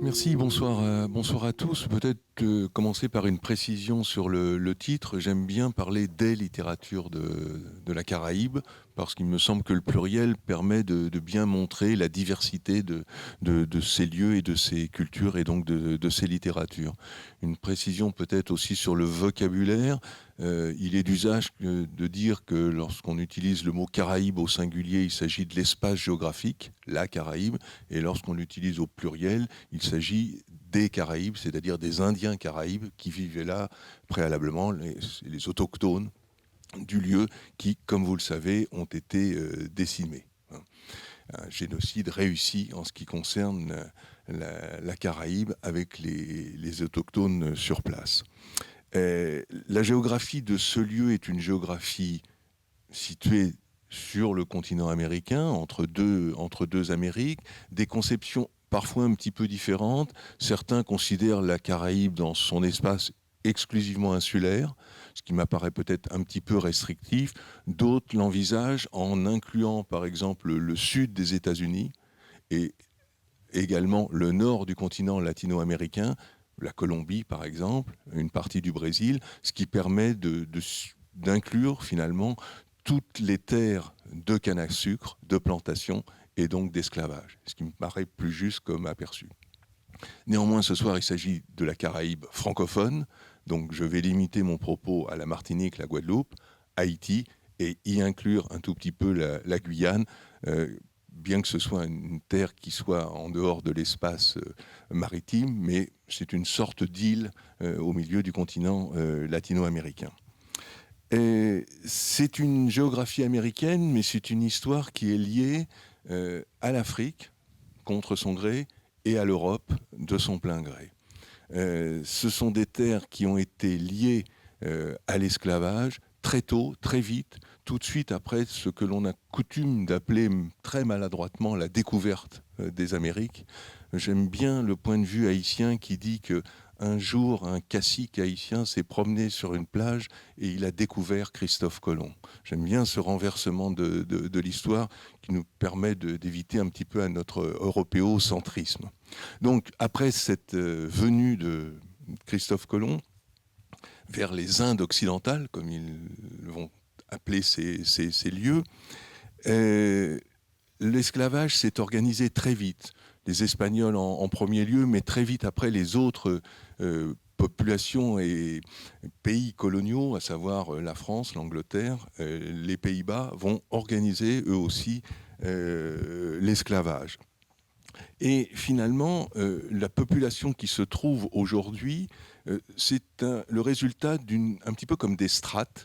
Merci, bonsoir à tous. Peut-être commencer par une précision sur le titre. J'aime bien parler des littératures de la Caraïbe, parce qu'il me semble que le pluriel permet de bien montrer la diversité de ces lieux et de ces cultures, et donc de ces littératures. Une précision peut-être aussi sur le vocabulaire. Il est d'usage de dire que lorsqu'on utilise le mot Caraïbe au singulier, il s'agit de l'espace géographique, la Caraïbe, et lorsqu'on l'utilise au pluriel, il s'agit des Caraïbes, c'est-à-dire des Indiens Caraïbes qui vivaient là préalablement, les autochtones du lieu qui, comme vous le savez, ont été décimés. Un génocide réussi en ce qui concerne la Caraïbe avec les autochtones sur place. La géographie de ce lieu est une géographie située sur le continent américain, entre deux Amériques, des conceptions parfois un petit peu différentes. Certains considèrent la Caraïbe dans son espace exclusivement insulaire, ce qui m'apparaît peut-être un petit peu restrictif. D'autres l'envisagent en incluant par exemple le sud des États-Unis et également le nord du continent latino-américain, la Colombie par exemple, une partie du Brésil, ce qui permet d'inclure finalement toutes les terres de canne à sucre, de plantation et donc d'esclavage, ce qui me paraît plus juste comme aperçu. Néanmoins, ce soir, il s'agit de la Caraïbe francophone, donc je vais limiter mon propos à la Martinique, la Guadeloupe, Haïti, et y inclure un tout petit peu la Guyane, bien que ce soit une terre qui soit en dehors de l'espace maritime, mais c'est une sorte d'île au milieu du continent latino-américain. Et c'est une géographie américaine, mais c'est une histoire qui est liée à l'Afrique, contre son gré, et à l'Europe, de son plein gré. Ce sont des terres qui ont été liées à l'esclavage très tôt, très vite, tout de suite après ce que l'on a coutume d'appeler très maladroitement la découverte des Amériques. J'aime bien le point de vue haïtien qui dit que un jour, un cacique haïtien s'est promené sur une plage et il a découvert Christophe Colomb. J'aime bien ce renversement de l'histoire qui nous permet d'éviter un petit peu à notre européocentrisme. Donc, après cette venue de Christophe Colomb vers les Indes occidentales, comme ils vont appeler ces lieux, l'esclavage s'est organisé très vite. Les Espagnols en premier lieu, mais très vite après les autres populations et pays coloniaux, à savoir la France, l'Angleterre, les Pays-Bas, vont organiser eux aussi l'esclavage. Et finalement, la population qui se trouve aujourd'hui, c'est le résultat un petit peu comme des strates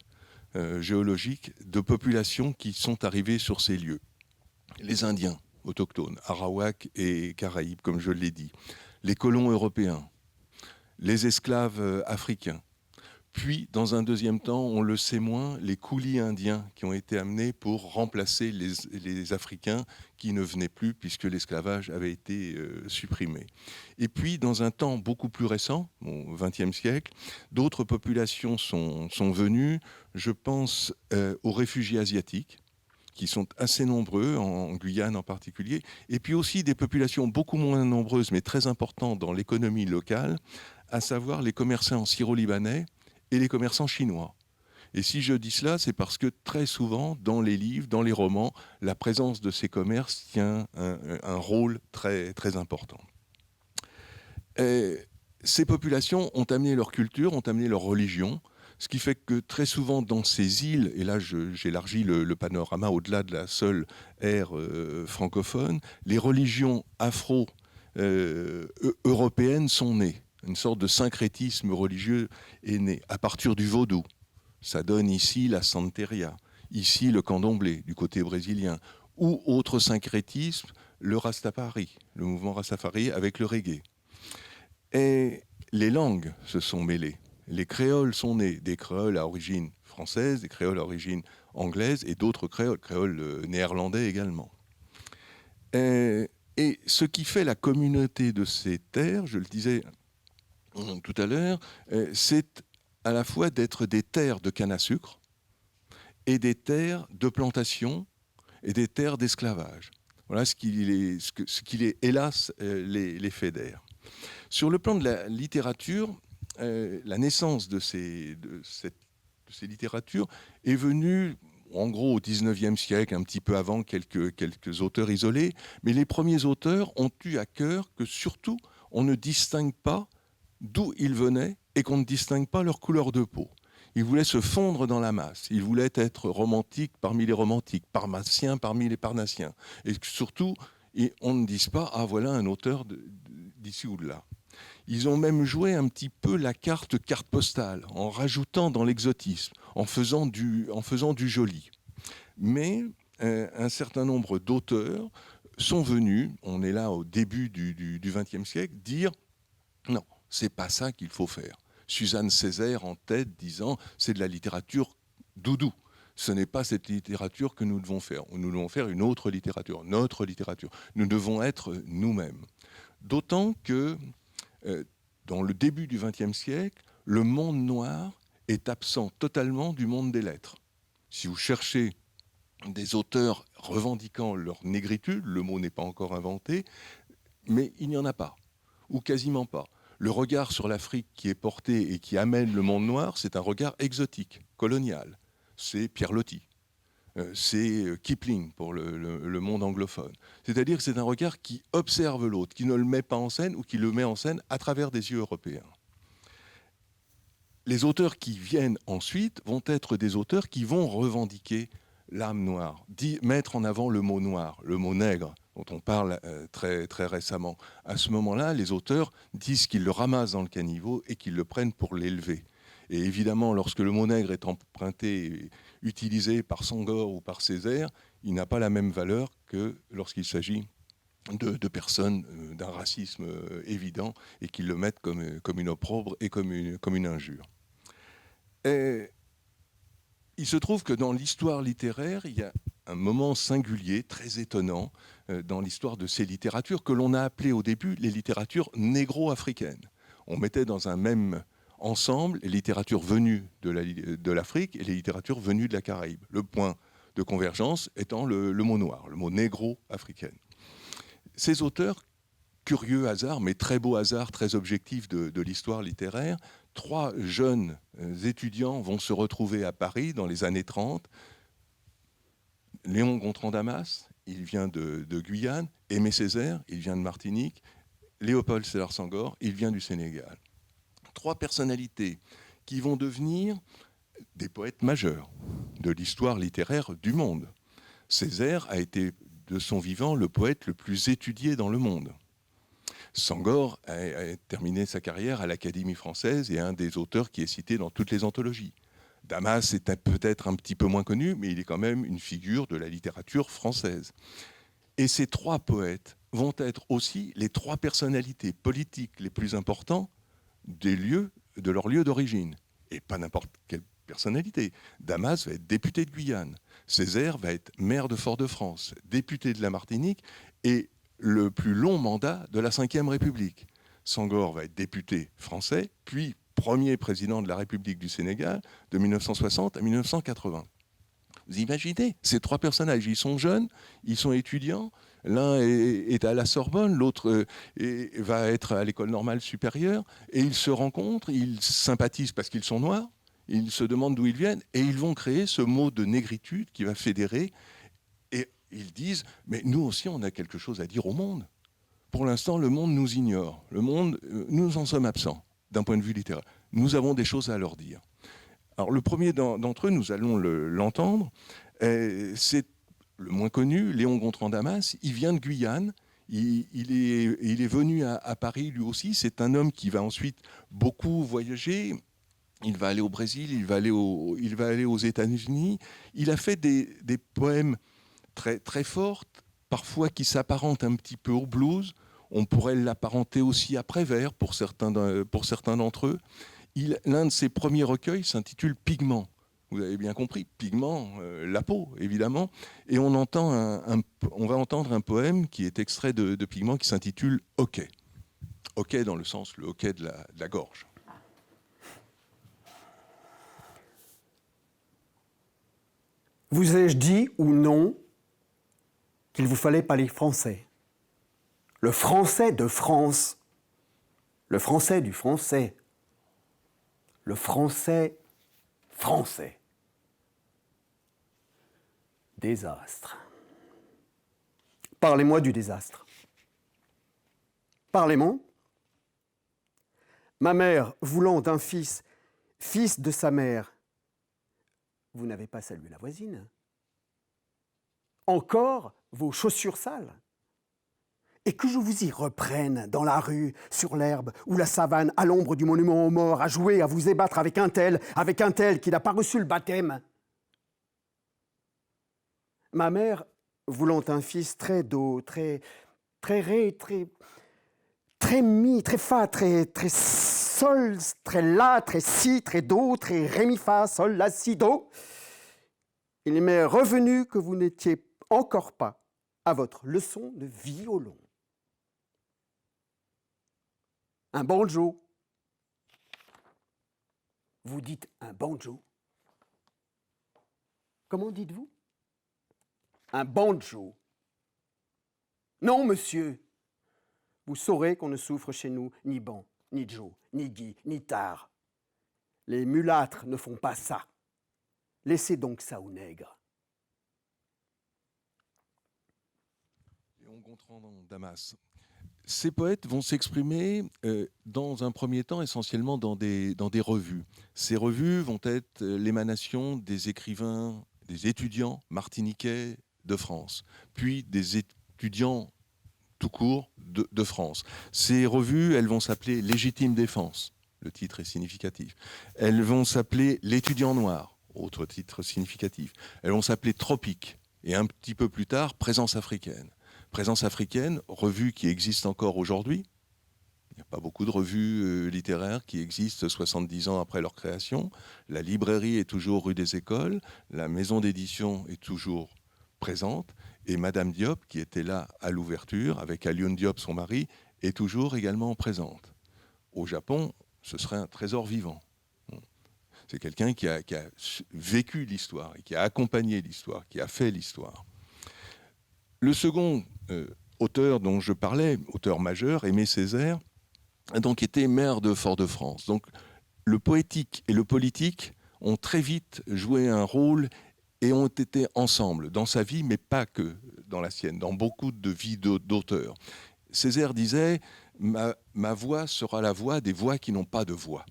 géologiques de populations qui sont arrivées sur ces lieux. Les Indiens autochtones, Arawak et Caraïbes, comme je l'ai dit, les colons européens, les esclaves africains, puis, dans un deuxième temps, on le sait moins, les coulis indiens qui ont été amenés pour remplacer les Africains qui ne venaient plus puisque l'esclavage avait été supprimé. Et puis, dans un temps beaucoup plus récent, au XXe siècle, d'autres populations sont venues. Je pense aux réfugiés asiatiques, qui sont assez nombreux, en Guyane en particulier, et puis aussi des populations beaucoup moins nombreuses, mais très importantes dans l'économie locale, à savoir les commerçants syro-libanais et les commerçants chinois. Et si je dis cela, c'est parce que très souvent, dans les livres, dans les romans, la présence de ces commerces tient un rôle très, très important. Et ces populations ont amené leur culture, ont amené leur religion, ce qui fait que très souvent dans ces îles, et là j'élargis le panorama au-delà de la seule ère francophone, les religions afro-européennes sont nées. Une sorte de syncrétisme religieux est né à partir du vaudou. Ça donne ici la santeria, ici le candomblé du côté brésilien, ou autre syncrétisme, le rastafari, le mouvement rastafari avec le reggae. Et les langues se sont mêlées. Les créoles sont nés, des créoles à origine française, des créoles à origine anglaise et d'autres créoles néerlandais également. Et ce qui fait la communauté de ces terres, je le disais tout à l'heure, c'est à la fois d'être des terres de canne à sucre et des terres de plantation et des terres d'esclavage. Voilà ce qu'il est, hélas, les fédère. Sur le plan de la littérature, la naissance de ces littératures est venue en gros au XIXe siècle, un petit peu avant quelques auteurs isolés, mais les premiers auteurs ont eu à cœur que surtout on ne distingue pas d'où ils venaient et qu'on ne distingue pas leur couleur de peau. Ils voulaient se fondre dans la masse, ils voulaient être romantiques parmi les romantiques, parnassiens parmi les parnassiens. Et surtout, on ne dise pas « Ah, voilà un auteur d'ici ou de là ». Ils ont même joué un petit peu la carte postale, en rajoutant dans l'exotisme, en faisant du joli. Mais un certain nombre d'auteurs sont venus, on est là au début du XXe siècle, dire non, c'est pas ça qu'il faut faire. Suzanne Césaire en tête disant c'est de la littérature doudou. Ce n'est pas cette littérature que nous devons faire. Nous devons faire une autre littérature, notre littérature. Nous devons être nous-mêmes. D'autant que dans le début du XXe siècle, le monde noir est absent totalement du monde des lettres. Si vous cherchez des auteurs revendiquant leur négritude, le mot n'est pas encore inventé, mais il n'y en a pas, ou quasiment pas. Le regard sur l'Afrique qui est porté et qui amène le monde noir, c'est un regard exotique, colonial. C'est Pierre Loti, c'est Kipling pour le monde anglophone. C'est-à-dire que c'est un regard qui observe l'autre, qui ne le met pas en scène ou qui le met en scène à travers des yeux européens. Les auteurs qui viennent ensuite vont être des auteurs qui vont revendiquer l'âme noire, mettre en avant le mot noir, le mot nègre, dont on parle très, très récemment. À ce moment-là, les auteurs disent qu'ils le ramassent dans le caniveau et qu'ils le prennent pour l'élever. Et évidemment, lorsque le mot nègre est emprunté et utilisé par Senghor ou par Césaire, il n'a pas la même valeur que lorsqu'il s'agit de personnes d'un racisme évident et qu'ils le mettent comme une opprobre et comme une injure. Et il se trouve que dans l'histoire littéraire, il y a un moment singulier, très étonnant, dans l'histoire de ces littératures que l'on a appelées au début les littératures négro-africaines. On mettait dans un même ensemble les littératures venues de l'Afrique et les littératures venues de la Caraïbe. Le point de convergence étant le mot noir, le mot négro-africaine. Ces auteurs, curieux hasard, mais très beau hasard, très objectif de l'histoire littéraire, 3 jeunes étudiants vont se retrouver à Paris dans les années 30. Léon Gontran Damas, il vient de Guyane. Aimé Césaire, il vient de Martinique. Léopold Sédar Senghor, il vient du Sénégal. 3 personnalités qui vont devenir des poètes majeurs de l'histoire littéraire du monde. Césaire a été, de son vivant, le poète le plus étudié dans le monde. Senghor a terminé sa carrière à l'Académie française et est un des auteurs qui est cité dans toutes les anthologies. Damas est peut-être un petit peu moins connu, mais il est quand même une figure de la littérature française. Et ces 3 poètes vont être aussi les 3 personnalités politiques les plus importantes de leur lieu d'origine. Et pas n'importe quelle personnalité. Damas va être député de Guyane. Césaire va être maire de Fort-de-France, député de la Martinique et le plus long mandat de la Ve République. Senghor va être député français, puis premier président de la République du Sénégal de 1960 à 1980. Vous imaginez, ces 3 personnages, ils sont jeunes, ils sont étudiants, l'un est à la Sorbonne, l'autre va être à l'École normale supérieure, et ils se rencontrent, ils sympathisent parce qu'ils sont noirs, ils se demandent d'où ils viennent, et ils vont créer ce mot de négritude qui va fédérer. Ils disent, mais nous aussi, on a quelque chose à dire au monde. Pour l'instant, le monde nous ignore. Le monde, nous en sommes absents d'un point de vue littéraire. Nous avons des choses à leur dire. Alors, le premier d'entre eux, nous allons l'entendre, c'est le moins connu, Léon Gontran Damas. Il vient de Guyane. Il est venu à Paris, lui aussi. C'est un homme qui va ensuite beaucoup voyager. Il va aller au Brésil, il va aller aux États-Unis. Il a fait des poèmes très, très forte, parfois qui s'apparente un petit peu au blues. On pourrait l'apparenter aussi à Prévert pour certains d'entre eux. L'un de ses premiers recueils s'intitule Pigment. Vous avez bien compris, pigment, la peau, évidemment. Et on va entendre un poème qui est extrait de Pigment qui s'intitule Hoquet. Hoquet dans le sens, le hoquet de la gorge. Vous ai-je dit ou non qu'il vous fallait parler français? Le français de France. Le français du français. Le français français. Désastre. Parlez-moi du désastre. Parlez-moi. Ma mère, voulant d'un fils, fils de sa mère, vous n'avez pas salué la voisine. Encore vos chaussures sales. Et que je vous y reprenne dans la rue, sur l'herbe ou la savane, à l'ombre du monument aux morts, à jouer, à vous ébattre avec un tel qui n'a pas reçu le baptême. Ma mère, voulant un fils très doux, très ré, très mi, très fa, très sol, très la, très si, très do, très ré, mi, fa, sol, la, si, do, il m'est revenu que vous n'étiez encore pas à votre leçon de violon. Un banjo. Vous dites un banjo. Comment dites-vous? Un banjo. Non, monsieur. Vous saurez qu'on ne souffre chez nous ni ban, ni jo, ni gui, ni tard. Les mulâtres ne font pas ça. Laissez donc ça aux nègres. Léon Gontran dans Damas. Ces poètes vont s'exprimer dans un premier temps essentiellement dans des revues. Ces revues vont être l'émanation des écrivains, des étudiants martiniquais de France, puis des étudiants tout court de France. Ces revues, elles vont s'appeler Légitime Défense, le titre est significatif. Elles vont s'appeler L'étudiant noir, autre titre significatif. Elles vont s'appeler Tropique, et un petit peu plus tard, Présence africaine. Présence africaine, revue qui existe encore aujourd'hui. Il n'y a pas beaucoup de revues littéraires qui existent 70 ans après leur création. La librairie est toujours rue des Écoles, la maison d'édition est toujours présente, et Madame Diop, qui était là à l'ouverture, avec Alioune Diop, son mari, est toujours également présente. Au Japon, ce serait un trésor vivant. C'est quelqu'un qui a vécu l'histoire, et qui a accompagné l'histoire, qui a fait l'histoire. Le second auteur dont je parlais, auteur majeur, Aimé Césaire, a donc été maire de Fort-de-France. Donc le poétique et le politique ont très vite joué un rôle et ont été ensemble dans sa vie, mais pas que dans la sienne, dans beaucoup de vies d'auteurs. Césaire disait « Ma voix sera la voix des voix qui n'ont pas de voix ».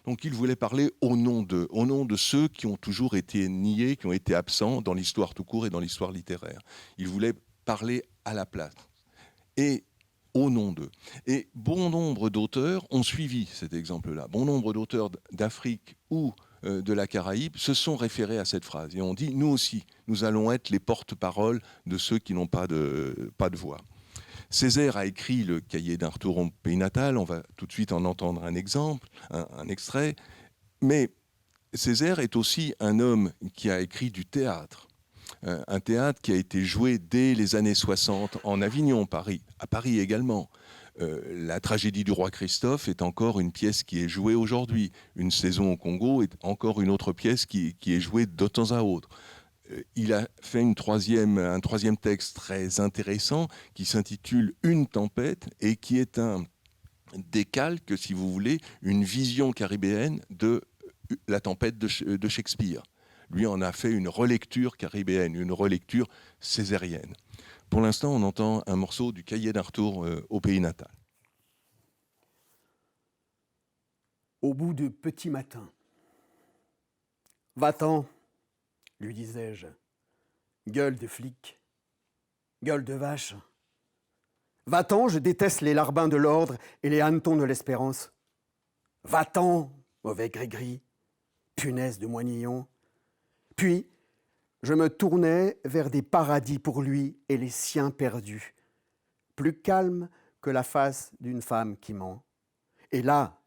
Donc il voulait parler au nom de ceux qui ont toujours été niés, qui ont été absents dans l'histoire tout court et dans l'histoire littéraire. Il voulait parler à la place et au nom d'eux. Et bon nombre d'auteurs ont suivi cet exemple-là. Bon nombre d'auteurs d'Afrique ou de la Caraïbe se sont référés à cette phrase et ont dit « Nous aussi, nous allons être les porte-paroles de ceux qui n'ont pas de voix ». Césaire a écrit le cahier d'un retour au pays natal, on va tout de suite en entendre un exemple, un extrait, mais Césaire est aussi un homme qui a écrit du théâtre, un théâtre qui a été joué dès les années 60 en Avignon, Paris, à Paris également. La tragédie du roi Christophe est encore une pièce qui est jouée aujourd'hui. Une saison au Congo est encore une autre pièce qui est jouée de temps à autre. Il a fait un troisième texte très intéressant qui s'intitule « Une tempête » et qui est un décalque, si vous voulez, une vision caribéenne de la tempête de Shakespeare. Lui en a fait une relecture caribéenne, une relecture césarienne. Pour l'instant, on entend un morceau du cahier d'un retour au pays natal. Au bout de petit matin, va-t'en, lui disais-je, gueule de flic, gueule de vache. Va-t'en, je déteste les larbins de l'ordre et les hannetons de l'espérance. Va-t'en, mauvais gris-gris, punaise de moignillon. Puis, je me tournais vers des paradis pour lui et les siens perdus, plus calmes que la face d'une femme qui ment. Et là,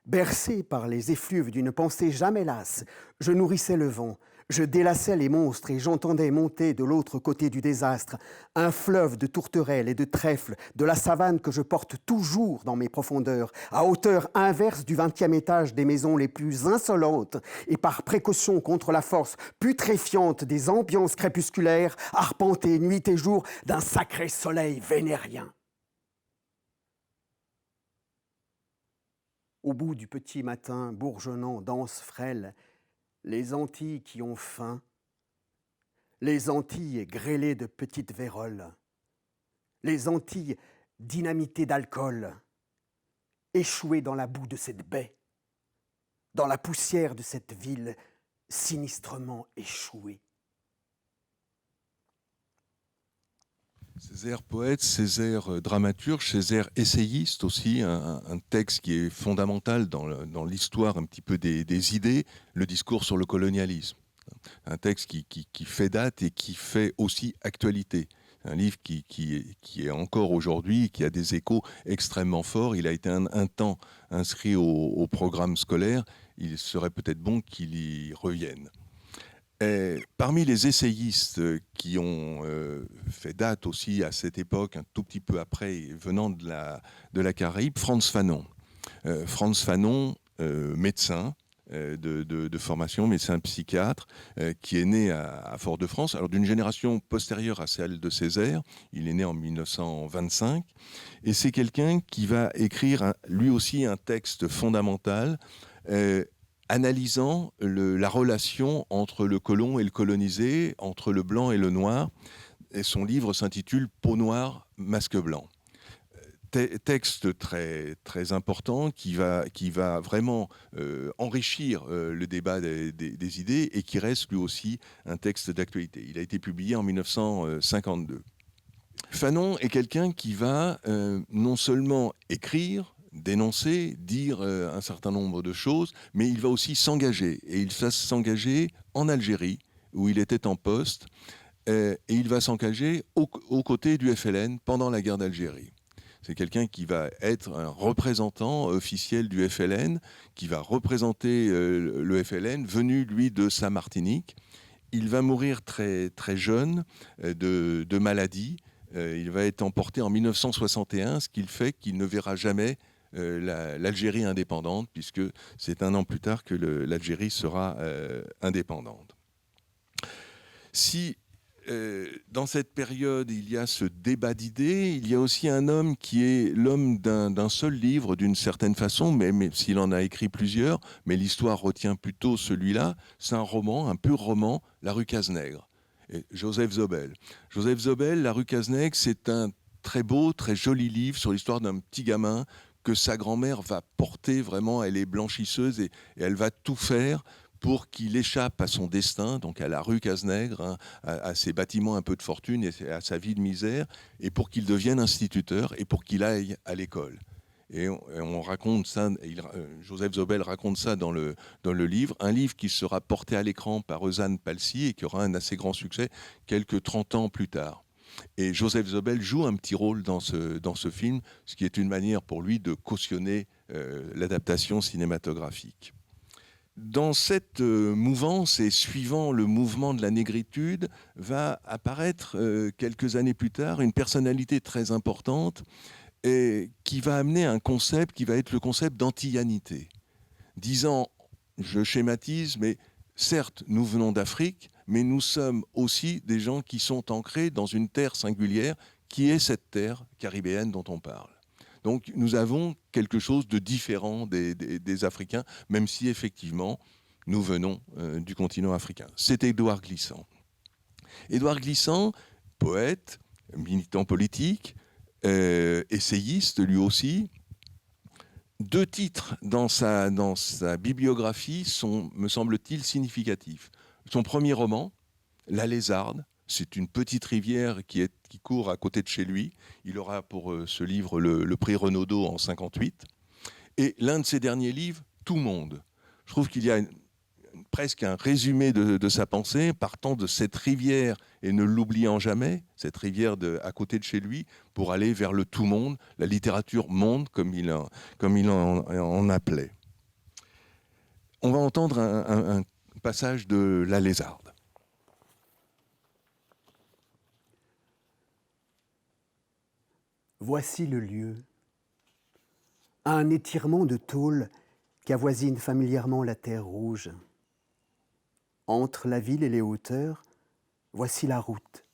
bercé par les effluves d'une pensée jamais lasse, je nourrissais le vent, je délaçais les monstres et j'entendais monter de l'autre côté du désastre un fleuve de tourterelles et de trèfles de la savane que je porte toujours dans mes profondeurs, à hauteur inverse du 20e étage des maisons les plus insolentes et par précaution contre la force putréfiante des ambiances crépusculaires, arpentées nuit et jour d'un sacré soleil vénérien. Au bout du petit matin, bourgeonnant, danse frêle, les Antilles qui ont faim, les Antilles grêlées de petites véroles, les Antilles dynamitées d'alcool, échouées dans la boue de cette baie, dans la poussière de cette ville sinistrement échouée. Césaire poète, Césaire dramaturge, Césaire essayiste aussi, un texte qui est fondamental dans l'histoire un petit peu des idées, le discours sur le colonialisme. Un texte qui fait date et qui fait aussi actualité. Un livre qui est encore aujourd'hui, qui a des échos extrêmement forts. Il a été un temps inscrit au programme scolaire. Il serait peut-être bon qu'il y revienne. Et parmi les essayistes qui ont fait date aussi à cette époque, un tout petit peu après, venant de la Caraïbe, Frantz Fanon. Frantz Fanon, médecin de formation, médecin psychiatre, qui est né à Fort-de-France, alors d'une génération postérieure à celle de Césaire. Il est né en 1925. Et c'est quelqu'un qui va écrire lui aussi un texte fondamental, analysant la relation entre le colon et le colonisé, entre le blanc et le noir. Et son livre s'intitule « Peau noire, masque blanc ». Texte très, très important qui va vraiment enrichir le débat des idées et qui reste lui aussi un texte d'actualité. Il a été publié en 1952. Fanon est quelqu'un qui va non seulement écrire, dénoncer, dire un certain nombre de choses, mais il va aussi s'engager. Et il va s'engager en Algérie, où il était en poste, et il va s'engager aux côtés du FLN pendant la guerre d'Algérie. C'est quelqu'un qui va être un représentant officiel du FLN, qui va représenter le FLN, venu, lui, de sa Martinique. Il va mourir très, très jeune de maladie. Il va être emporté en 1961, ce qui fait qu'il ne verra jamais l'Algérie indépendante, puisque c'est un an plus tard que l'Algérie sera indépendante. Si dans cette période, il y a ce débat d'idées, il y a aussi un homme qui est l'homme d'un seul livre, d'une certaine façon, mais s'il en a écrit plusieurs, mais l'histoire retient plutôt celui-là. C'est un roman, un pur roman, La rue Cazenègre, et Joseph Zobel. Joseph Zobel, La rue Cazenègre, c'est un très beau, très joli livre sur l'histoire d'un petit gamin que sa grand-mère va porter vraiment. Elle est blanchisseuse et elle va tout faire pour qu'il échappe à son destin, donc à la rue Cazenègre, hein, à ses bâtiments un peu de fortune et à sa vie de misère, et pour qu'il devienne instituteur et pour qu'il aille à l'école. Et on raconte ça, Joseph Zobel raconte ça dans le livre, un livre qui sera porté à l'écran par Eusanne Palsy et qui aura un assez grand succès quelques 30 ans plus tard. Et Joseph Zobel joue un petit rôle dans ce film, ce qui est une manière pour lui de cautionner l'adaptation cinématographique. Dans cette mouvance et suivant le mouvement de la négritude, va apparaître quelques années plus tard une personnalité très importante et qui va amener un concept qui va être le concept d'antillanité. Disant, je schématise, mais certes, nous venons d'Afrique, mais nous sommes aussi des gens qui sont ancrés dans une terre singulière qui est cette terre caribéenne dont on parle. Donc nous avons quelque chose de différent des Africains, même si effectivement nous venons du continent africain. C'est Édouard Glissant. Édouard Glissant, poète, militant politique, essayiste lui aussi. 2 titres dans sa bibliographie sont, me semble-t-il, significatifs. Son premier roman, La Lézarde, c'est une petite rivière qui court à côté de chez lui. Il aura pour ce livre le prix Renaudot en 1958. Et l'un de ses derniers livres, Tout monde. Je trouve qu'il y a presque un résumé de sa pensée, partant de cette rivière et ne l'oubliant jamais, cette rivière à côté de chez lui, pour aller vers le tout monde, la littérature monde, comme il en appelait. On va entendre un passage de La Lézarde. Voici le lieu, un étirement de tôle qu'avoisine familièrement la terre rouge. Entre la ville et les hauteurs, voici la route,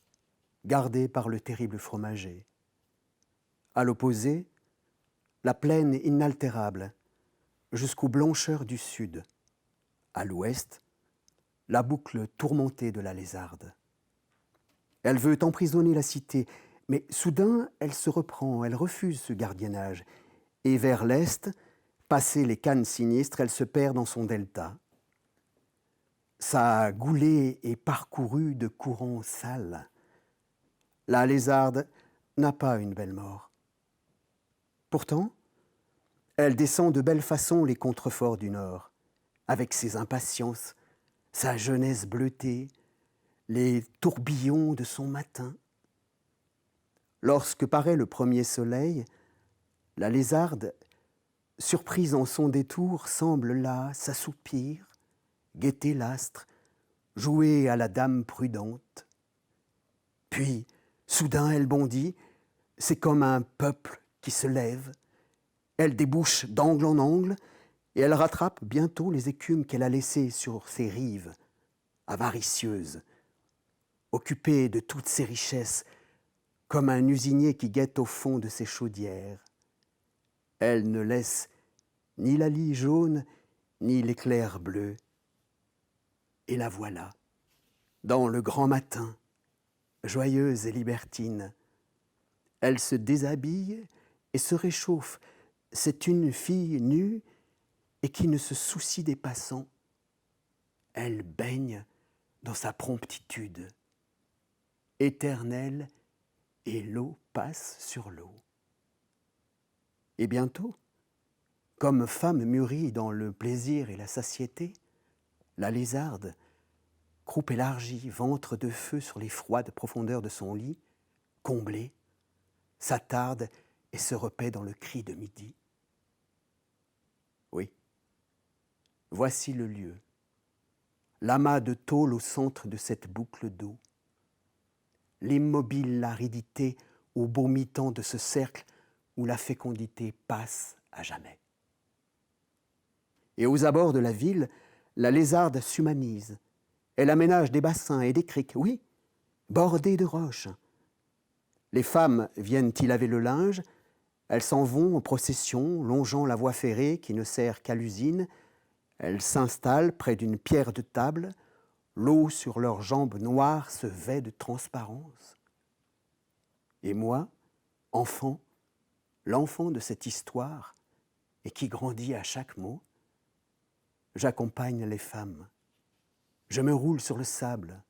gardée par le terrible fromager. À l'opposé, la plaine inaltérable, jusqu'aux blancheurs du sud. À l'ouest, la boucle tourmentée de la lézarde. Elle veut emprisonner la cité, mais soudain, elle se reprend, elle refuse ce gardiennage. Et vers l'est, passées les cannes sinistres, elle se perd dans son delta. Sa goulée est parcourue de courants sales. La lézarde n'a pas une belle mort. Pourtant, elle descend de belle façon les contreforts du Nord, avec ses impatiences, sa jeunesse bleutée, les tourbillons de son matin. Lorsque paraît le premier soleil, la lézarde, surprise en son détour, semble là s'assoupir, guetter l'astre, jouer à la dame prudente. Puis, soudain, elle bondit, c'est comme un peuple qui se lève. Elle débouche d'angle en angle et elle rattrape bientôt les écumes qu'elle a laissées sur ses rives, avaricieuse, occupée de toutes ses richesses, comme un usinier qui guette au fond de ses chaudières. Elle ne laisse ni la lie jaune, ni l'éclair bleu. Et la voilà, dans le grand matin, joyeuse et libertine. Elle se déshabille et se réchauffe. C'est une fille nue et qui ne se soucie des passants. Elle baigne dans sa promptitude. Éternelle, et l'eau passe sur l'eau. Et bientôt, comme femme mûrie dans le plaisir et la satiété, la lézarde, croupe élargie, ventre de feu sur les froides profondeurs de son lit, comblée, s'attarde et se repaît dans le cri de midi. Oui, voici le lieu, l'amas de tôle au centre de cette boucle d'eau, l'immobile aridité au beau mi-temps de ce cercle où la fécondité passe à jamais. Et aux abords de la ville, la lézarde s'humanise. Elle aménage des bassins et des criques, oui, bordés de roches. Les femmes viennent y laver le linge, elles s'en vont en procession, longeant la voie ferrée qui ne sert qu'à l'usine. Elles s'installent près d'une pierre de table, l'eau sur leurs jambes noires se vêt de transparence. Et moi, enfant, l'enfant de cette histoire, et qui grandit à chaque mot, j'accompagne les femmes. Je me roule sur le sable.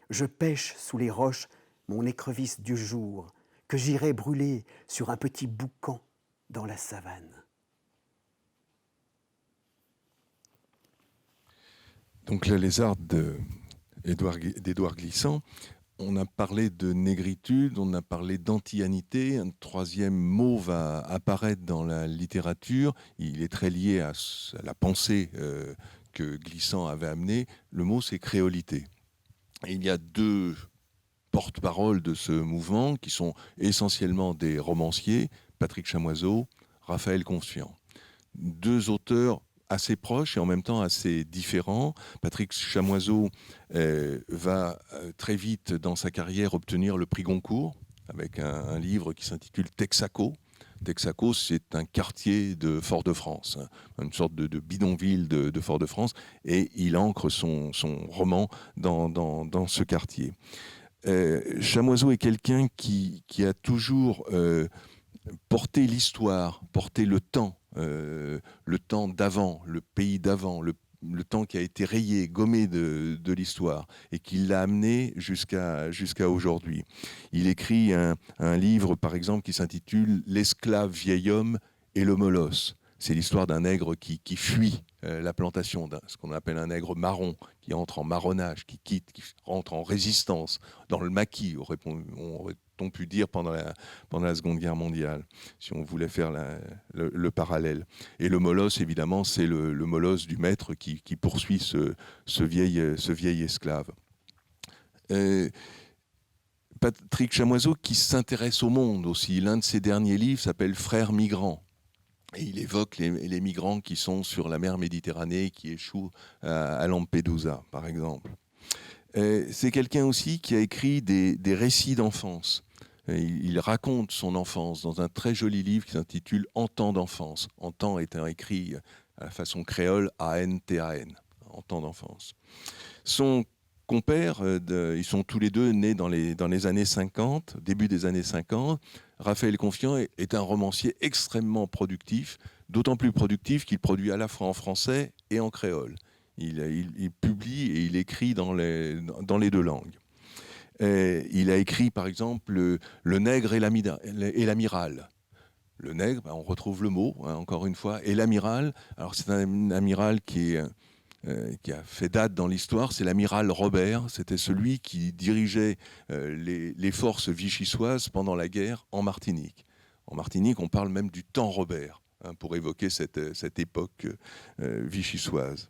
Je pêche sous les roches mon écrevisse du jour, que j'irai brûler sur un petit boucan dans la savane. Donc la lézarde d'Édouard Glissant, on a parlé de négritude, on a parlé d'antianité, un troisième mot va apparaître dans la littérature, il est très lié à la pensée que Glissant avait amenée, le mot c'est créolité. Et il y a deux porte-parole de ce mouvement, qui sont essentiellement des romanciers, Patrick Chamoiseau, Raphaël Consfiant. Deux auteurs assez proches et en même temps assez différents. Patrick Chamoiseau va très vite dans sa carrière obtenir le prix Goncourt avec un livre qui s'intitule Texaco. Texaco, c'est un quartier de Fort-de-France, une sorte de bidonville de Fort-de-France, et il ancre son roman dans ce quartier. Chamoiseau est quelqu'un qui a toujours porté l'histoire, porté le temps d'avant, le pays d'avant, le temps qui a été rayé, gommé de l'histoire, et qui l'a amené jusqu'à aujourd'hui. Il écrit un livre, par exemple, qui s'intitule « L'esclave vieil homme et le molosse ». C'est l'histoire d'un nègre qui fuit la plantation, ce qu'on appelle un nègre marron, qui entre en marronnage, qui rentre en résistance, dans le maquis, aurait-on pu dire pendant la Seconde Guerre mondiale, si on voulait faire le parallèle. Et le molosse, évidemment, c'est le molosse du maître qui poursuit ce vieil esclave. Patrick Chamoiseau, qui s'intéresse au monde aussi, l'un de ses derniers livres s'appelle « Frères migrants ». Et il évoque les migrants qui sont sur la mer Méditerranée, qui échouent à Lampedusa, par exemple. C'est quelqu'un aussi qui a écrit des récits d'enfance. Il raconte son enfance dans un très joli livre qui s'intitule « En temps d'enfance ». En temps étant écrit à la façon créole, A-N-T-A-N, en temps d'enfance. Son compère, ils sont tous les deux nés dans les années 50, début des années 50. Raphaël Confiant est un romancier extrêmement productif, d'autant plus productif qu'il produit à la fois en français et en créole. Il publie et il écrit dans les deux langues. Et il a écrit, par exemple, Le Nègre et l'Amiral. Le nègre, on retrouve le mot, hein, encore une fois, et l'amiral. Alors, c'est un amiral qui a fait date dans l'histoire, c'est l'amiral Robert. C'était celui qui dirigeait les forces vichysoises pendant la guerre en Martinique. En Martinique, on parle même du temps Robert, hein, pour évoquer cette époque vichysoise.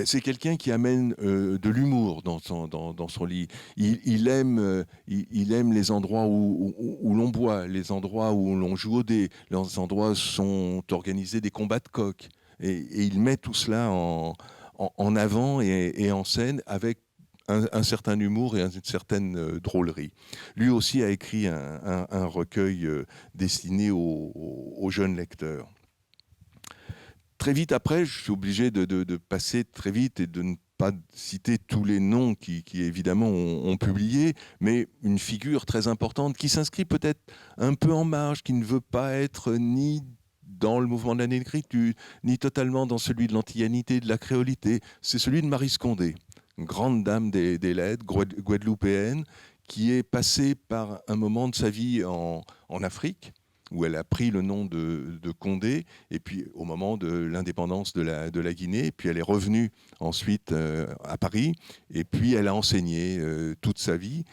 C'est quelqu'un qui amène de l'humour dans son lit. Il aime les endroits où l'on boit, les endroits où l'on joue au dé, les endroits où sont organisés des combats de coqs. Et il met tout cela en avant et en scène avec un certain humour et une certaine drôlerie. Lui aussi a écrit un recueil destiné aux jeunes lecteurs. Très vite après, je suis obligé de passer très vite et de ne pas citer tous les noms qui évidemment ont publié, mais une figure très importante qui s'inscrit peut-être un peu en marge, qui ne veut pas être ni dans le mouvement de la négritude, ni totalement dans celui de l'antillanité, de la créolité. C'est celui de Maryse Condé, une grande dame des lettres, guadeloupéenne, qui est passée par un moment de sa vie en Afrique, où elle a pris le nom de Condé, et puis au moment de l'indépendance de la Guinée, puis elle est revenue ensuite à Paris, et puis elle a enseigné toute sa vie.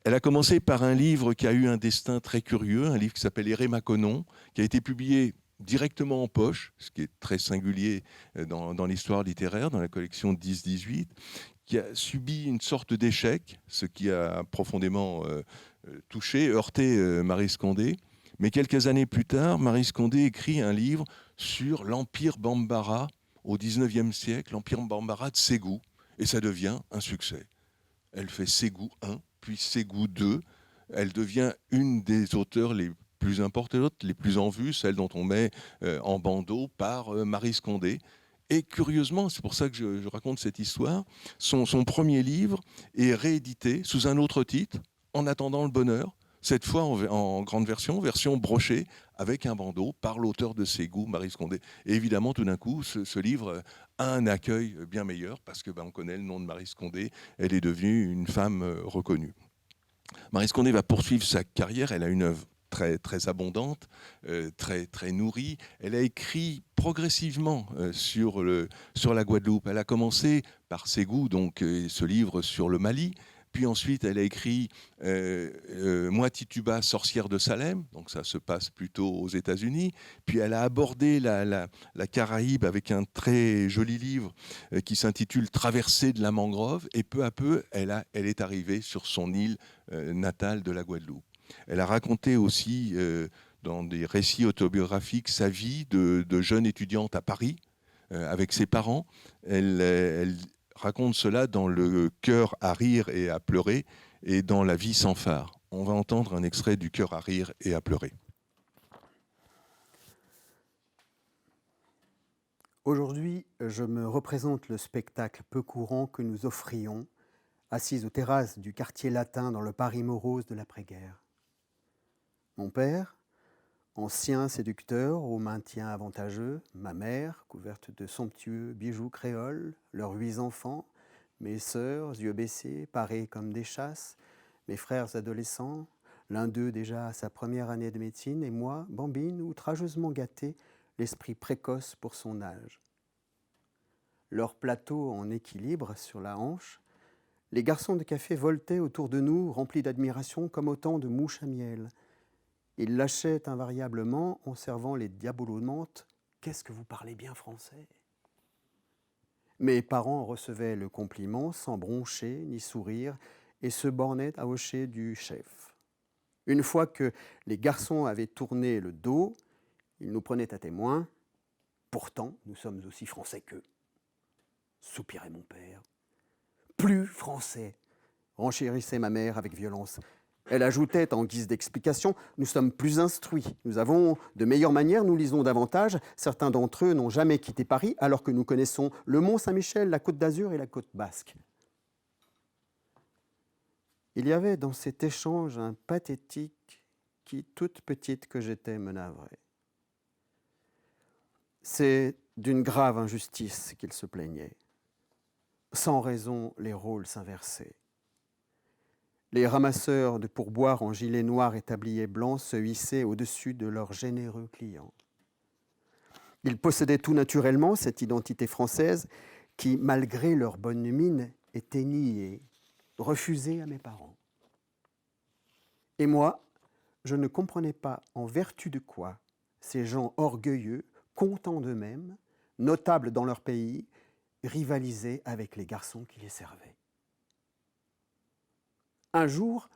Elle a commencé par un livre qui a eu un destin très curieux, un livre qui s'appelle Éré Maconon, qui a été publié directement en poche, ce qui est très singulier dans l'histoire littéraire, dans la collection 10-18, qui a subi une sorte d'échec, ce qui a profondément touché, heurté Maryse Condé. Mais quelques années plus tard, Maryse Condé écrit un livre sur l'Empire Bambara au XIXe siècle, l'Empire Bambara de Ségou, et ça devient un succès. Elle fait Ségou 1, puis Ségou 2. Elle devient une des auteurs les plus importantes, les plus en vue, celle dont on met en bandeau par Maryse Condé. Et curieusement, c'est pour ça que je raconte cette histoire, son premier livre est réédité sous un autre titre, En attendant le bonheur, cette fois en grande version brochée, avec un bandeau par l'auteur de Ségou, Maryse Condé. Et évidemment, tout d'un coup, ce livre a un accueil bien meilleur, parce que on connaît le nom de Maryse Condé, elle est devenue une femme reconnue. Maryse Condé va poursuivre sa carrière, elle a une œuvre très, très abondante, très, très nourrie. Elle a écrit progressivement sur la Guadeloupe. Elle a commencé par Ségou, donc ce livre sur le Mali. Puis ensuite, elle a écrit Moi Tituba, sorcière de Salem, donc ça se passe plutôt aux États-Unis. Puis elle a abordé la Caraïbe avec un très joli livre qui s'intitule Traversée de la mangrove. Et peu à peu, elle est arrivée sur son île natale de la Guadeloupe. Elle a raconté aussi dans des récits autobiographiques sa vie de jeune étudiante à Paris avec ses parents. Elle raconte cela dans Le cœur à rire et à pleurer et dans La vie sans phare. On va entendre un extrait du Cœur à rire et à pleurer. Aujourd'hui, je me représente le spectacle peu courant que nous offrions, assis aux terrasses du quartier latin dans le Paris morose de l'après-guerre. Mon père, ancien séducteur au maintien avantageux, ma mère, couverte de somptueux bijoux créoles, leurs 8 enfants, mes sœurs, yeux baissés, parés comme des chasses, mes frères adolescents, l'un d'eux déjà à sa première année de médecine, et moi, bambine, outrageusement gâtée, l'esprit précoce pour son âge. Leur plateau en équilibre sur la hanche, les garçons de café voletaient autour de nous, remplis d'admiration comme autant de mouches à miel. Ils lâchaient invariablement, en servant les diabolonantes « Qu'est-ce que vous parlez bien français ?» Mes parents recevaient le compliment sans broncher ni sourire et se bornaient à hocher du chef. Une fois que les garçons avaient tourné le dos, ils nous prenaient à témoin. « Pourtant, nous sommes aussi français qu'eux. » Soupirait mon père. « Plus français !» renchérissait ma mère avec violence. Elle ajoutait en guise d'explication: nous sommes plus instruits, nous avons de meilleures manières, nous lisons davantage. Certains d'entre eux n'ont jamais quitté Paris, alors que nous connaissons le Mont Saint-Michel, la Côte d'Azur et la Côte Basque. Il y avait dans cet échange un pathétique qui, toute petite que j'étais, me navrait. C'est d'une grave injustice qu'il se plaignait. Sans raison, les rôles s'inversaient. Les ramasseurs de pourboires en gilet noir et tablier blanc se hissaient au-dessus de leurs généreux clients. Ils possédaient tout naturellement cette identité française qui, malgré leur bonne mine, était niée, refusée à mes parents. Et moi, je ne comprenais pas en vertu de quoi ces gens orgueilleux, contents d'eux-mêmes, notables dans leur pays, rivalisaient avec les garçons qui les servaient. Un jour,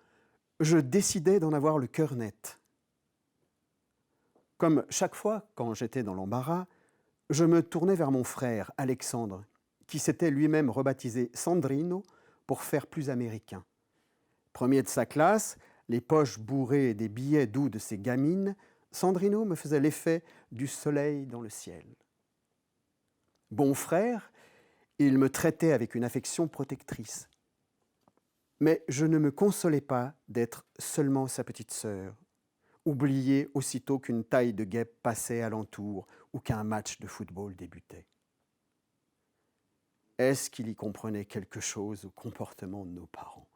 je décidai d'en avoir le cœur net. Comme chaque fois, quand j'étais dans l'embarras, je me tournais vers mon frère, Alexandre, qui s'était lui-même rebaptisé Sandrino pour faire plus américain. Premier de sa classe, les poches bourrées des billets doux de ses gamines, Sandrino me faisait l'effet du soleil dans le ciel. Bon frère, il me traitait avec une affection protectrice. Mais je ne me consolais pas d'être seulement sa petite sœur, oubliée aussitôt qu'une taille de guêpe passait alentour ou qu'un match de football débutait. Est-ce qu'il y comprenait quelque chose au comportement de nos parents ?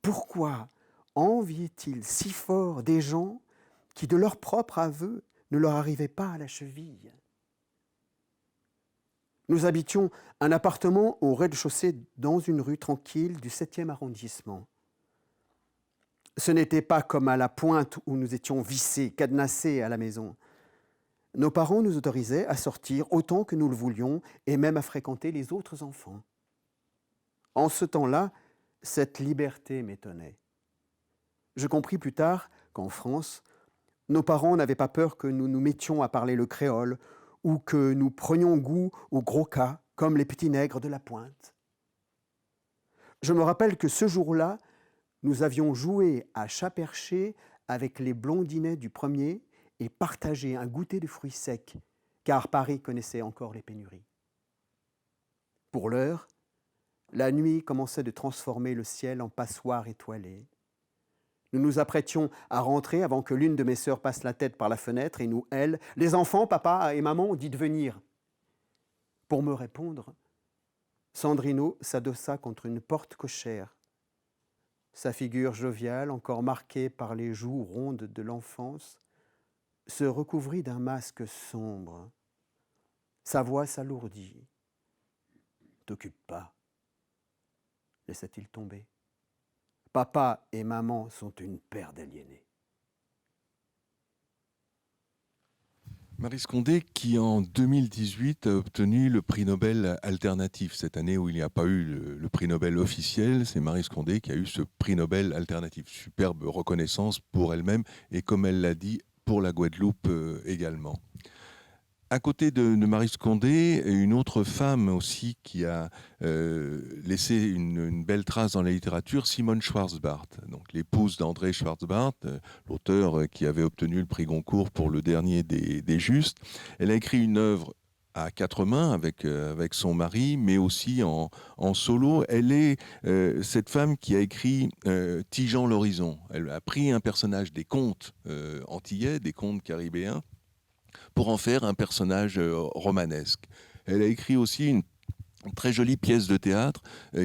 Pourquoi enviait-il si fort des gens qui, de leur propre aveu, ne leur arrivaient pas à la cheville ? Nous habitions un appartement au rez-de-chaussée dans une rue tranquille du 7e arrondissement. Ce n'était pas comme à la Pointe où nous étions vissés, cadenassés à la maison. Nos parents nous autorisaient à sortir autant que nous le voulions et même à fréquenter les autres enfants. En ce temps-là, cette liberté m'étonnait. Je compris plus tard qu'en France, nos parents n'avaient pas peur que nous nous mettions à parler le créole ou que nous prenions goût aux gros cas, comme les petits nègres de la Pointe. Je me rappelle que ce jour-là, nous avions joué à chat perché avec les blondinets du premier et partagé un goûter de fruits secs, car Paris connaissait encore les pénuries. Pour l'heure, la nuit commençait de transformer le ciel en passoire étoilée. Nous nous apprêtions à rentrer avant que l'une de mes sœurs passe la tête par la fenêtre et nous, elle, les enfants, papa et maman, dites venir. Pour me répondre, Sandrino s'adossa contre une porte cochère. Sa figure joviale, encore marquée par les joues rondes de l'enfance, se recouvrit d'un masque sombre. Sa voix s'alourdit. « T'occupe pas », laissa-t-il tomber. Papa et maman sont une paire d'aliénés. Maryse Condé, qui en 2018 a obtenu le prix Nobel alternatif. Cette année où il n'y a pas eu le prix Nobel officiel, c'est Maryse Condé qui a eu ce prix Nobel alternatif. Superbe reconnaissance pour elle-même et, comme elle l'a dit, pour la Guadeloupe également. À côté de Maryse Condé, une autre femme aussi qui a laissé une belle trace dans la littérature, Simone Schwarzbart, donc l'épouse d'André Schwarzbart, l'auteur qui avait obtenu le prix Goncourt pour le dernier des Justes. Elle a écrit une œuvre à quatre mains avec son mari, mais aussi en solo. Elle est cette femme qui a écrit Tigeant l'horizon. Elle a pris un personnage des contes antillais, des contes caribéens, pour en faire un personnage romanesque. Elle a écrit aussi une très jolie pièce de théâtre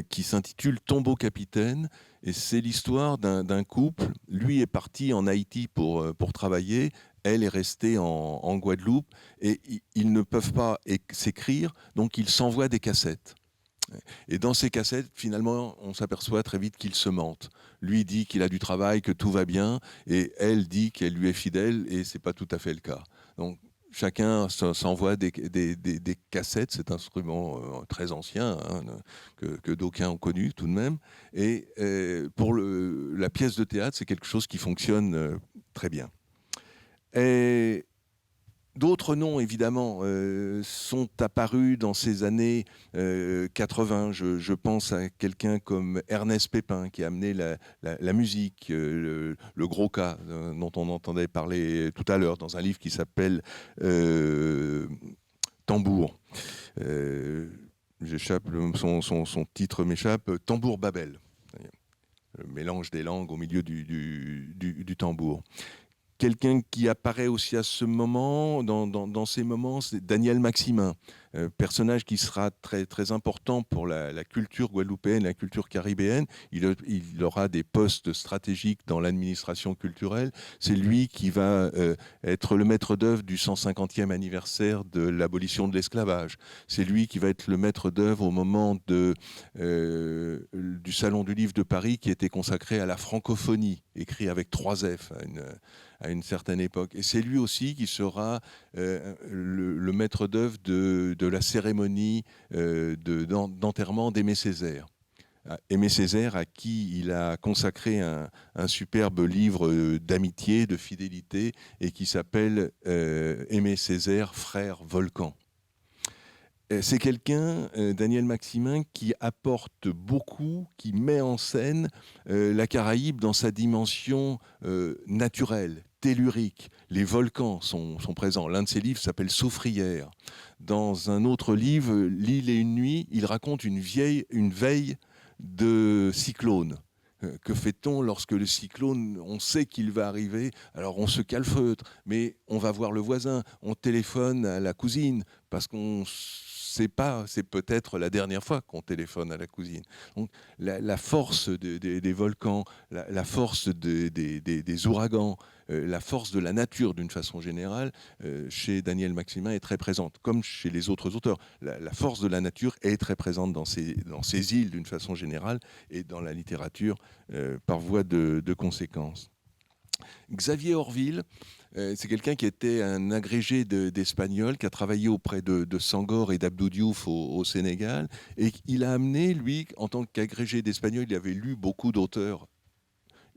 qui s'intitule Tombeau capitaine, et c'est l'histoire d'un couple. Lui est parti en Haïti pour travailler, elle est restée en Guadeloupe, et ils ne peuvent pas s'écrire, donc ils s'envoient des cassettes. Et dans ces cassettes, finalement, on s'aperçoit très vite qu'ils se mentent. Lui dit qu'il a du travail, que tout va bien, et elle dit qu'elle lui est fidèle, et c'est pas tout à fait le cas. Donc, chacun s'envoie des cassettes, cet instrument très ancien, hein, que d'aucuns ont connu tout de même. Et pour la pièce de théâtre, c'est quelque chose qui fonctionne très bien. Et D'autres noms, évidemment, sont apparus dans ces années 80. Je pense à quelqu'un comme Ernest Pépin, qui a amené la musique, le gros cas dont on entendait parler tout à l'heure, dans un livre qui s'appelle Tambour. Son titre m'échappe, Tambour Babel. Le mélange des langues au milieu du tambour. Quelqu'un qui apparaît aussi à ce moment, dans ces moments, c'est Daniel Maximin, personnage qui sera très, très important pour la culture guadeloupéenne, la culture caribéenne. Il aura des postes stratégiques dans l'administration culturelle. C'est lui qui va être le maître d'œuvre du 150e anniversaire de l'abolition de l'esclavage. C'est lui qui va être le maître d'œuvre au moment du Salon du Livre de Paris, qui était consacré à la francophonie, écrit avec 3 F à une certaine époque. Et c'est lui aussi qui sera le maître d'œuvre de la cérémonie d'enterrement d'Aimé Césaire. Aimé Césaire, à qui il a consacré un superbe livre d'amitié, de fidélité, et qui s'appelle Aimé Césaire, frère Volcan. C'est quelqu'un, Daniel Maximin, qui apporte beaucoup, qui met en scène la Caraïbe dans sa dimension naturelle, tellurique. Les volcans sont présents. L'un de ses livres s'appelle Soufrière. Dans un autre livre, L'île et une nuit, il raconte une veille de cyclone. Que fait-on lorsque le cyclone, on sait qu'il va arriver, alors on se calfeutre, mais on va voir le voisin, on téléphone à la cousine, parce qu'on sait pas, c'est peut-être la dernière fois qu'on téléphone à la cousine. Donc la force des volcans, la force des ouragans, la force de la nature d'une façon générale, chez Daniel Maximin est très présente, comme chez les autres auteurs. La force de la nature est très présente dans ces îles d'une façon générale et dans la littérature par voie de conséquence. Xavier Orville, c'est quelqu'un qui était un agrégé d'espagnol, qui a travaillé auprès de Senghor et d'Abdou Diouf au Sénégal, et il a amené, lui, en tant qu'agrégé d'espagnol, il avait lu beaucoup d'auteurs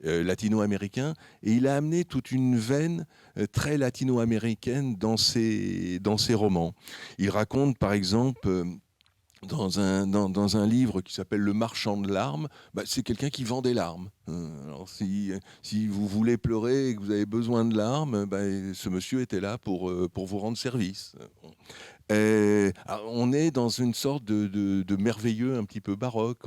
latino-américains, et il a amené toute une veine très latino-américaine dans ses romans. Il raconte, par exemple, dans un livre qui s'appelle Le Marchand de larmes, c'est quelqu'un qui vend des larmes. Alors si vous voulez pleurer et que vous avez besoin de larmes, ce monsieur était là pour vous rendre service. On est dans une sorte de merveilleux un petit peu baroque.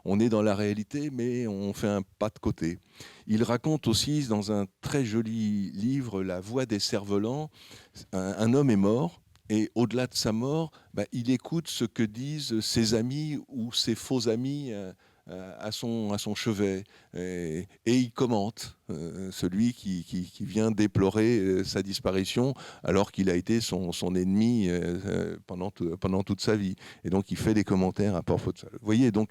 On est dans la réalité, mais on fait un pas de côté. Il raconte aussi dans un très joli livre, La Voix des cerfs-volants, un homme est mort. Et au-delà de sa mort, il écoute ce que disent ses amis ou ses faux amis à son chevet. Et il commente celui qui vient déplorer sa disparition alors qu'il a été son ennemi pendant toute sa vie. Et donc il fait des commentaires à propos de ça. Vous voyez, donc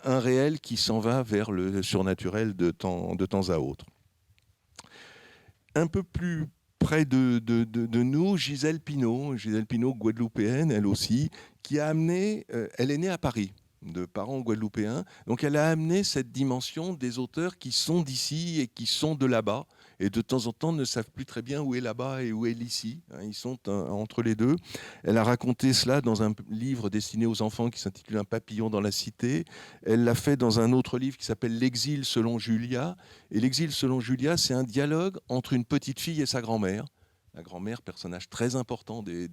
un réel qui s'en va vers le surnaturel de temps à autre. Un peu plus près de nous, Gisèle Pineau, guadeloupéenne, elle aussi, qui a amené, elle est née à Paris, de parents guadeloupéens, donc elle a amené cette dimension des auteurs qui sont d'ici et qui sont de là-bas, et de temps en temps ne savent plus très bien où est là-bas et où est l'ici, ils sont entre les deux. Elle a raconté cela dans un livre destiné aux enfants qui s'intitule Un papillon dans la cité. Elle l'a fait dans un autre livre qui s'appelle L'exil selon Julia. Et L'exil selon Julia, c'est un dialogue entre une petite fille et sa grand-mère. La grand-mère, personnage très important des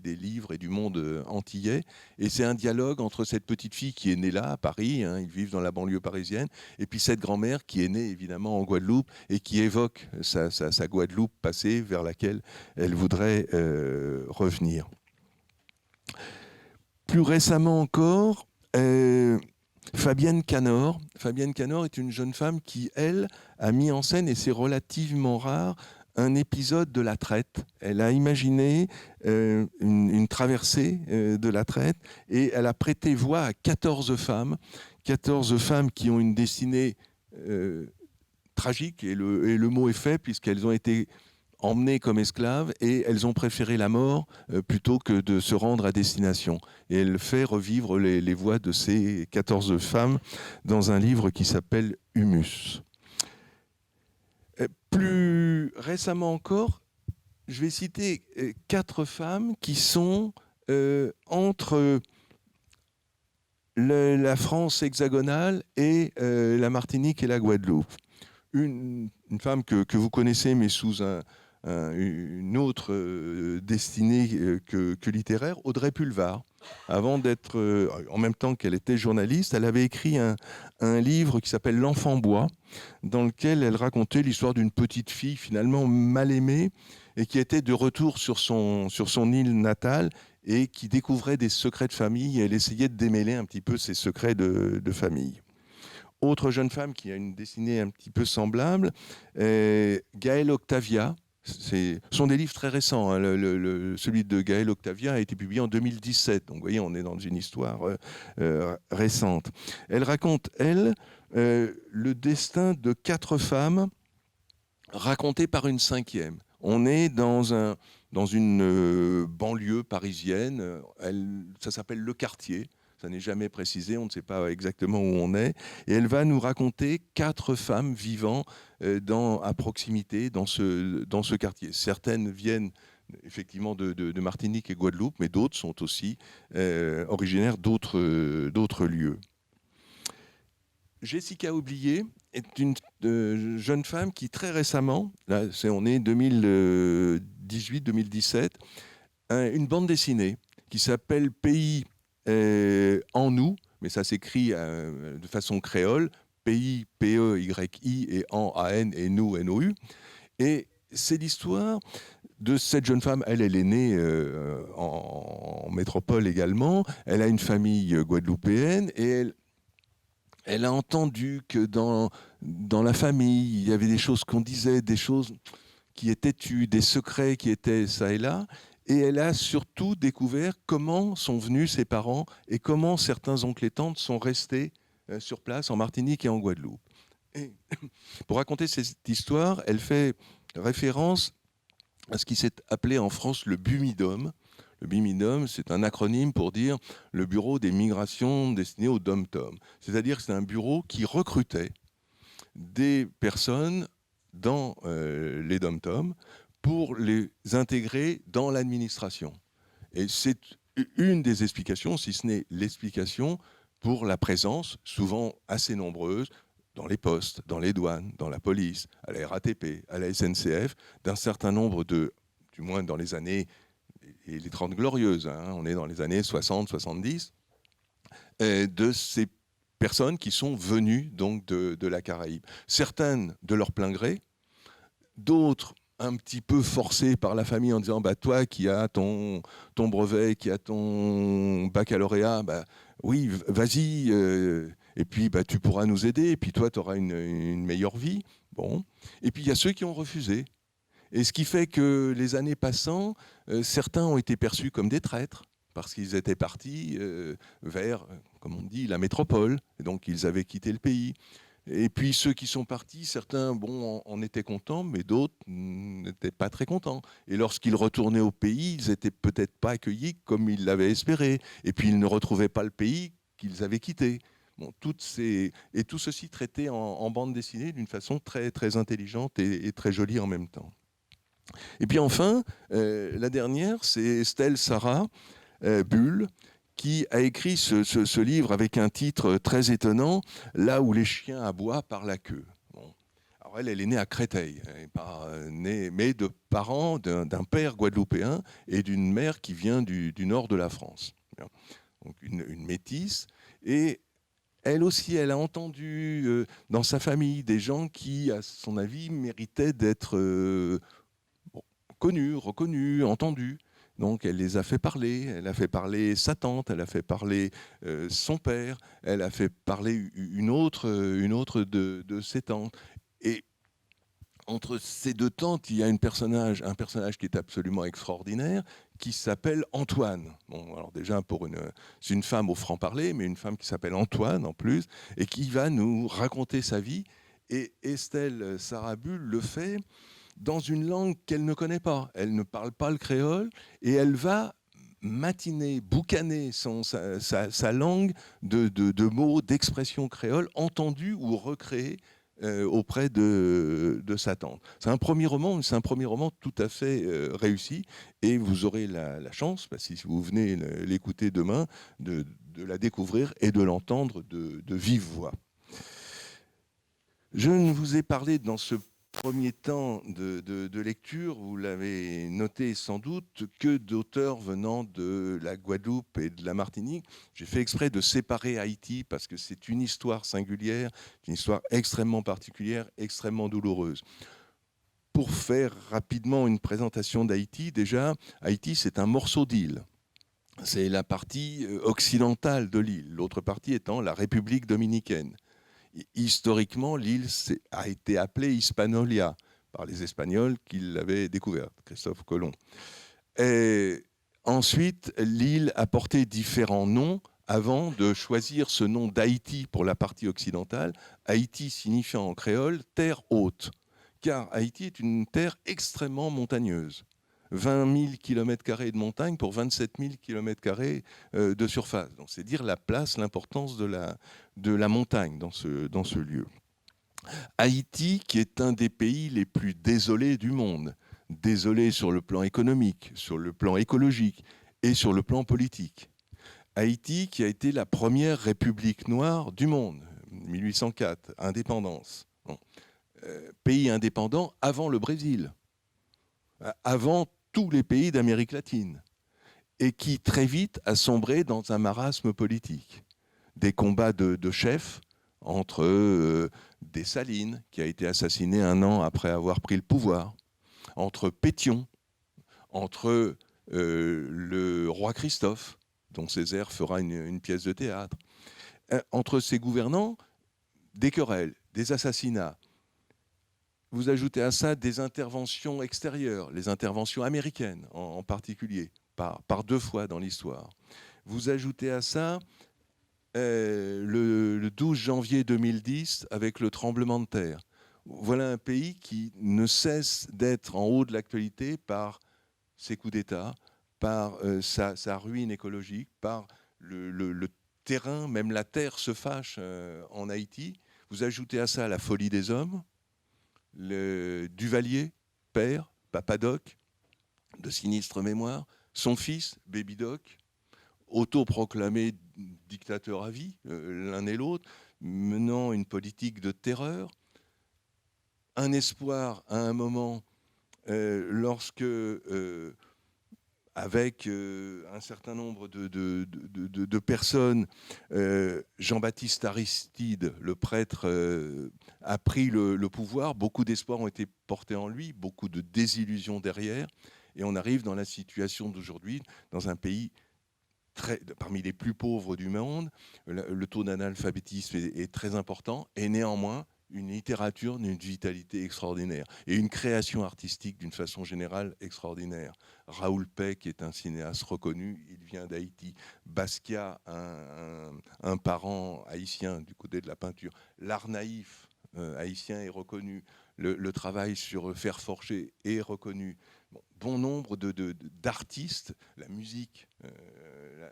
livres et du monde antillais. Et c'est un dialogue entre cette petite fille qui est née là, à Paris, ils vivent dans la banlieue parisienne, et puis cette grand-mère qui est née évidemment en Guadeloupe et qui évoque sa Guadeloupe passée vers laquelle elle voudrait revenir. Plus récemment encore, Fabienne Canor. Fabienne Canor est une jeune femme qui, elle, a mis en scène, et c'est relativement rare, un épisode de la traite. Elle a imaginé une traversée de la traite, et elle a prêté voix à 14 femmes qui ont une destinée tragique, et le mot est fait, puisqu'elles ont été emmenées comme esclaves, et elles ont préféré la mort plutôt que de se rendre à destination. Et elle fait revivre les voix de ces 14 femmes dans un livre qui s'appelle Humus. Plus récemment encore, je vais citer 4 femmes qui sont entre la France hexagonale et la Martinique et la Guadeloupe. Une femme que vous connaissez, mais sous une autre destinée que littéraire, Audrey Pulvar. Avant d'être, en même temps qu'elle était journaliste, elle avait écrit un livre qui s'appelle L'Enfant Bois, dans lequel elle racontait l'histoire d'une petite fille finalement mal aimée et qui était de retour sur son île natale et qui découvrait des secrets de famille. Et elle essayait de démêler un petit peu ces secrets de famille. Autre jeune femme qui a une destinée un petit peu semblable, Gaëlle Octavia. Ce sont des livres très récents. Hein. Celui de Gaëlle Octavia a été publié en 2017. Donc, vous voyez, on est dans une histoire récente. Elle raconte, le destin de 4 femmes racontées par une 5e. On est dans une banlieue parisienne. Ça s'appelle Le Quartier. Ça n'est jamais précisé, on ne sait pas exactement où on est. Et elle va nous raconter 4 femmes vivant à proximité dans ce quartier. Certaines viennent effectivement de Martinique et Guadeloupe, mais d'autres sont aussi originaires d'autres lieux. Jessica Oublié est une jeune femme qui très récemment, là on est 2018-2017, une bande dessinée qui s'appelle Pays en nous, mais ça s'écrit de façon créole, Pays, P-E-Y-I, et en, A-N, et nous, N-O-U. Et c'est l'histoire de cette jeune femme. Elle est née en métropole également. Elle a une famille guadeloupéenne et elle a entendu que dans la famille, il y avait des choses qu'on disait, des choses qui étaient tues, des secrets qui étaient ça et là. Et elle a surtout découvert comment sont venus ses parents et comment certains oncles et tantes sont restés sur place en Martinique et en Guadeloupe. Et pour raconter cette histoire, elle fait référence à ce qui s'est appelé en France le BUMIDOM. Le BUMIDOM, c'est un acronyme pour dire le Bureau des migrations destiné aux DOM-TOM. C'est-à-dire que c'est un bureau qui recrutait des personnes dans les DOM-TOM pour les intégrer dans l'administration. Et c'est une des explications, si ce n'est l'explication, pour la présence, souvent assez nombreuse, dans les postes, dans les douanes, dans la police, à la RATP, à la SNCF, d'un certain nombre du moins dans les années, et les 30 glorieuses, hein, on est dans les années 60-70, de ces personnes qui sont venues donc de la Caraïbe. Certaines de leur plein gré, d'autres un petit peu forcées par la famille en disant bah, toi qui as ton brevet, qui as ton baccalauréat, bah, oui, vas-y, et puis bah, tu pourras nous aider, et puis toi, tu auras une meilleure vie. Bon. Et puis il y a ceux qui ont refusé. Et ce qui fait que les années passant, certains ont été perçus comme des traîtres, parce qu'ils étaient partis vers, comme on dit, la métropole, et donc ils avaient quitté le pays. Et puis ceux qui sont partis, certains en étaient contents, mais d'autres n'étaient pas très contents. Et lorsqu'ils retournaient au pays, ils n'étaient peut-être pas accueillis comme ils l'avaient espéré. Et puis ils ne retrouvaient pas le pays qu'ils avaient quitté. Bon, et tout ceci traité en bande dessinée d'une façon très, très intelligente et très jolie en même temps. Et puis enfin, la dernière, c'est Estelle Sarah Bull, qui a écrit ce livre avec un titre très étonnant, Là où les chiens aboient par la queue. Bon. Alors elle est née à Créteil, mais de parents d'un père guadeloupéen et d'une mère qui vient du nord de la France. Donc une métisse. Et elle aussi, elle a entendu dans sa famille des gens qui, à son avis, méritaient d'être connus, reconnus, entendus. Donc elle les a fait parler, elle a fait parler sa tante, elle a fait parler son père, elle a fait parler une autre de ses tantes. Et entre ces deux tantes, il y a un personnage qui est absolument extraordinaire, qui s'appelle Antoine. Bon, alors déjà, c'est une femme au franc-parler, mais une femme qui s'appelle Antoine en plus, et qui va nous raconter sa vie. Et Estelle Sarah Bull le fait dans une langue qu'elle ne connaît pas. Elle ne parle pas le créole et elle va matiner, boucaner sa langue de mots, d'expressions créoles entendus ou recréés auprès de sa tante. C'est un premier roman, mais c'est un premier roman tout à fait réussi, et vous aurez la chance, si vous venez l'écouter demain, de la découvrir et de l'entendre de vive voix. Je ne vous ai parlé dans ce premier temps de lecture, vous l'avez noté sans doute, que d'auteurs venant de la Guadeloupe et de la Martinique. J'ai fait exprès de séparer Haïti parce que c'est une histoire singulière, une histoire extrêmement particulière, extrêmement douloureuse. Pour faire rapidement une présentation d'Haïti, déjà, Haïti, c'est un morceau d'île. C'est la partie occidentale de l'île, l'autre partie étant la République dominicaine. Historiquement, l'île a été appelée Hispanolia par les Espagnols qui l'avaient découverte, Christophe Colomb. Et ensuite, l'île a porté différents noms avant de choisir ce nom d'Haïti pour la partie occidentale, Haïti signifiant en créole terre haute, car Haïti est une terre extrêmement montagneuse. 20 000 km² de montagne pour 27 000 km² de surface. Donc c'est dire la place, l'importance de la montagne dans ce lieu. Haïti, qui est un des pays les plus désolés du monde, désolé sur le plan économique, sur le plan écologique et sur le plan politique. Haïti, qui a été la première république noire du monde, 1804, indépendance. Bon. Pays indépendant avant le Brésil, avant tous les pays d'Amérique latine, et qui très vite a sombré dans un marasme politique. Des combats de chefs entre Dessalines, qui a été assassiné 1 an après avoir pris le pouvoir, entre Pétion, entre le roi Christophe, dont Césaire fera une pièce de théâtre, entre ces gouvernants, des querelles, des assassinats. Vous ajoutez à ça des interventions extérieures, les interventions américaines en particulier, par 2 fois dans l'histoire. Vous ajoutez à ça le 12 janvier 2010 avec le tremblement de terre. Voilà un pays qui ne cesse d'être en haut de l'actualité par ses coups d'État, par sa ruine écologique, par le terrain, même la terre se fâche en Haïti. Vous ajoutez à ça la folie des hommes, le Duvalier, père, Papadoc, de sinistre mémoire, son fils, Baby Doc, autoproclamé dictateur à vie, l'un et l'autre, menant une politique de terreur. Un espoir à un moment, lorsque, avec un certain nombre de personnes, Jean-Baptiste Aristide, le prêtre, a pris le pouvoir. Beaucoup d'espoirs ont été portés en lui, beaucoup de désillusions derrière. Et on arrive dans la situation d'aujourd'hui, dans un pays parmi les plus pauvres du monde. Le taux d'analphabétisme est très important, et néanmoins, une littérature d'une vitalité extraordinaire et une création artistique d'une façon générale extraordinaire. Raoul Peck est un cinéaste reconnu, il vient d'Haïti. Basquiat, un parent haïtien du côté de la peinture. L'art naïf haïtien est reconnu. Le travail sur Fer Forgé est reconnu. Bon nombre d'artistes, la musique,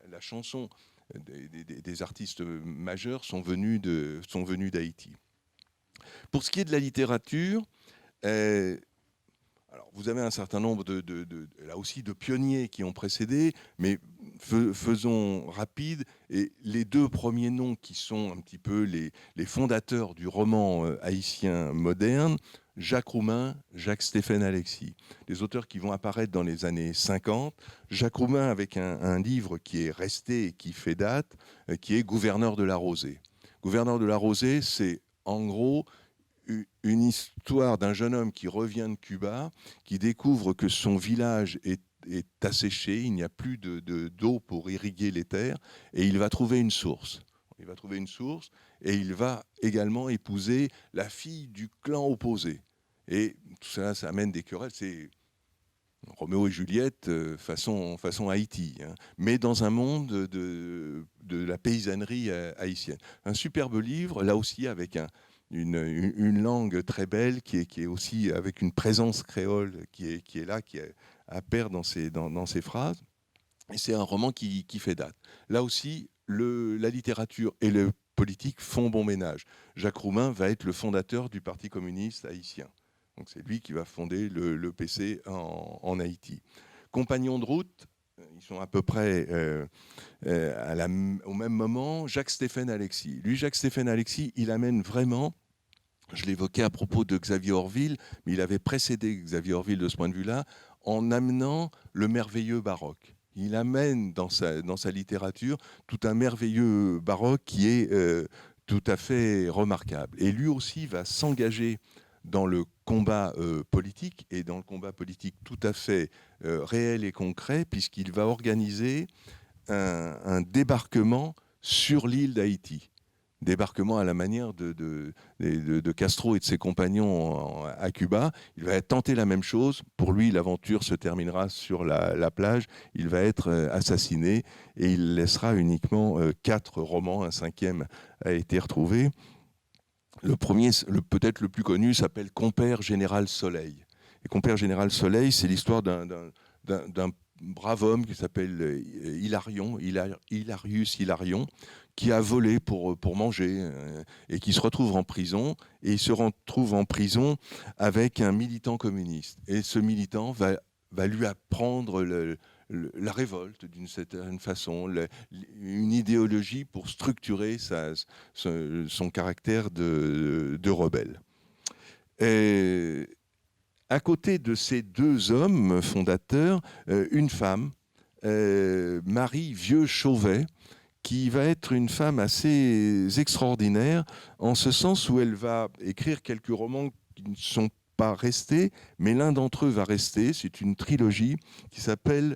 la chanson, des artistes majeurs sont venus d'Haïti. Pour ce qui est de la littérature, alors vous avez un certain nombre là aussi de pionniers qui ont précédé, mais faisons rapide. Et les 2 premiers noms qui sont un petit peu les fondateurs du roman haïtien moderne, Jacques Roumain, Jacques-Stéphane Alexis, des auteurs qui vont apparaître dans les années 50. Jacques Roumain avec un livre qui est resté et qui fait date, qui est Gouverneur de la Rosée. Gouverneur de la Rosée, c'est en gros une histoire d'un jeune homme qui revient de Cuba, qui découvre que son village est asséché, il n'y a plus d'eau pour irriguer les terres, et il va trouver une source. Il va trouver une source, et il va également épouser la fille du clan opposé. Et tout ça, ça amène des querelles. C'est Roméo et Juliette façon Haïti, hein, mais dans un monde de la paysannerie haïtienne. Un superbe livre, là aussi avec une langue très belle, qui est aussi avec une présence créole qui est là, qui apparaît dans ses phrases. Et c'est un roman qui fait date. Là aussi, la littérature et le politiques font bon ménage. Jacques Roumain va être le fondateur du Parti communiste haïtien. Donc c'est lui qui va fonder le PC en Haïti. Compagnons de route, ils sont à peu près au même moment, Jacques-Stéphane Alexis. Lui, Jacques-Stéphane Alexis, il amène vraiment, je l'évoquais à propos de Xavier Orville, mais il avait précédé Xavier Orville de ce point de vue-là, en amenant le merveilleux baroque. Il amène dans sa littérature tout un merveilleux baroque qui est tout à fait remarquable. Et lui aussi va s'engager dans le combat politique, et dans le combat politique tout à fait réel et concret, puisqu'il va organiser un débarquement sur l'île d'Haïti. Débarquement à la manière de Castro et de ses compagnons à Cuba. Il va tenter la même chose. Pour lui, l'aventure se terminera sur la plage. Il va être assassiné et il laissera uniquement 4 romans. Un 5e a été retrouvé. Le premier, peut-être le plus connu, s'appelle Compère Général Soleil. Et Compère Général Soleil, c'est l'histoire d'un brave homme qui s'appelle Hilarius Hilarion, qui a volé pour manger et qui se retrouve en prison. Et il se retrouve en prison avec un militant communiste. Et ce militant va lui apprendre la révolte d'une certaine façon, une idéologie pour structurer son caractère de rebelle. Et à côté de ces 2 hommes fondateurs, une femme, Marie Vieux-Chauvet, qui va être une femme assez extraordinaire, en ce sens où elle va écrire quelques romans qui ne sont pas restés, mais l'un d'entre eux va rester. C'est une trilogie qui s'appelle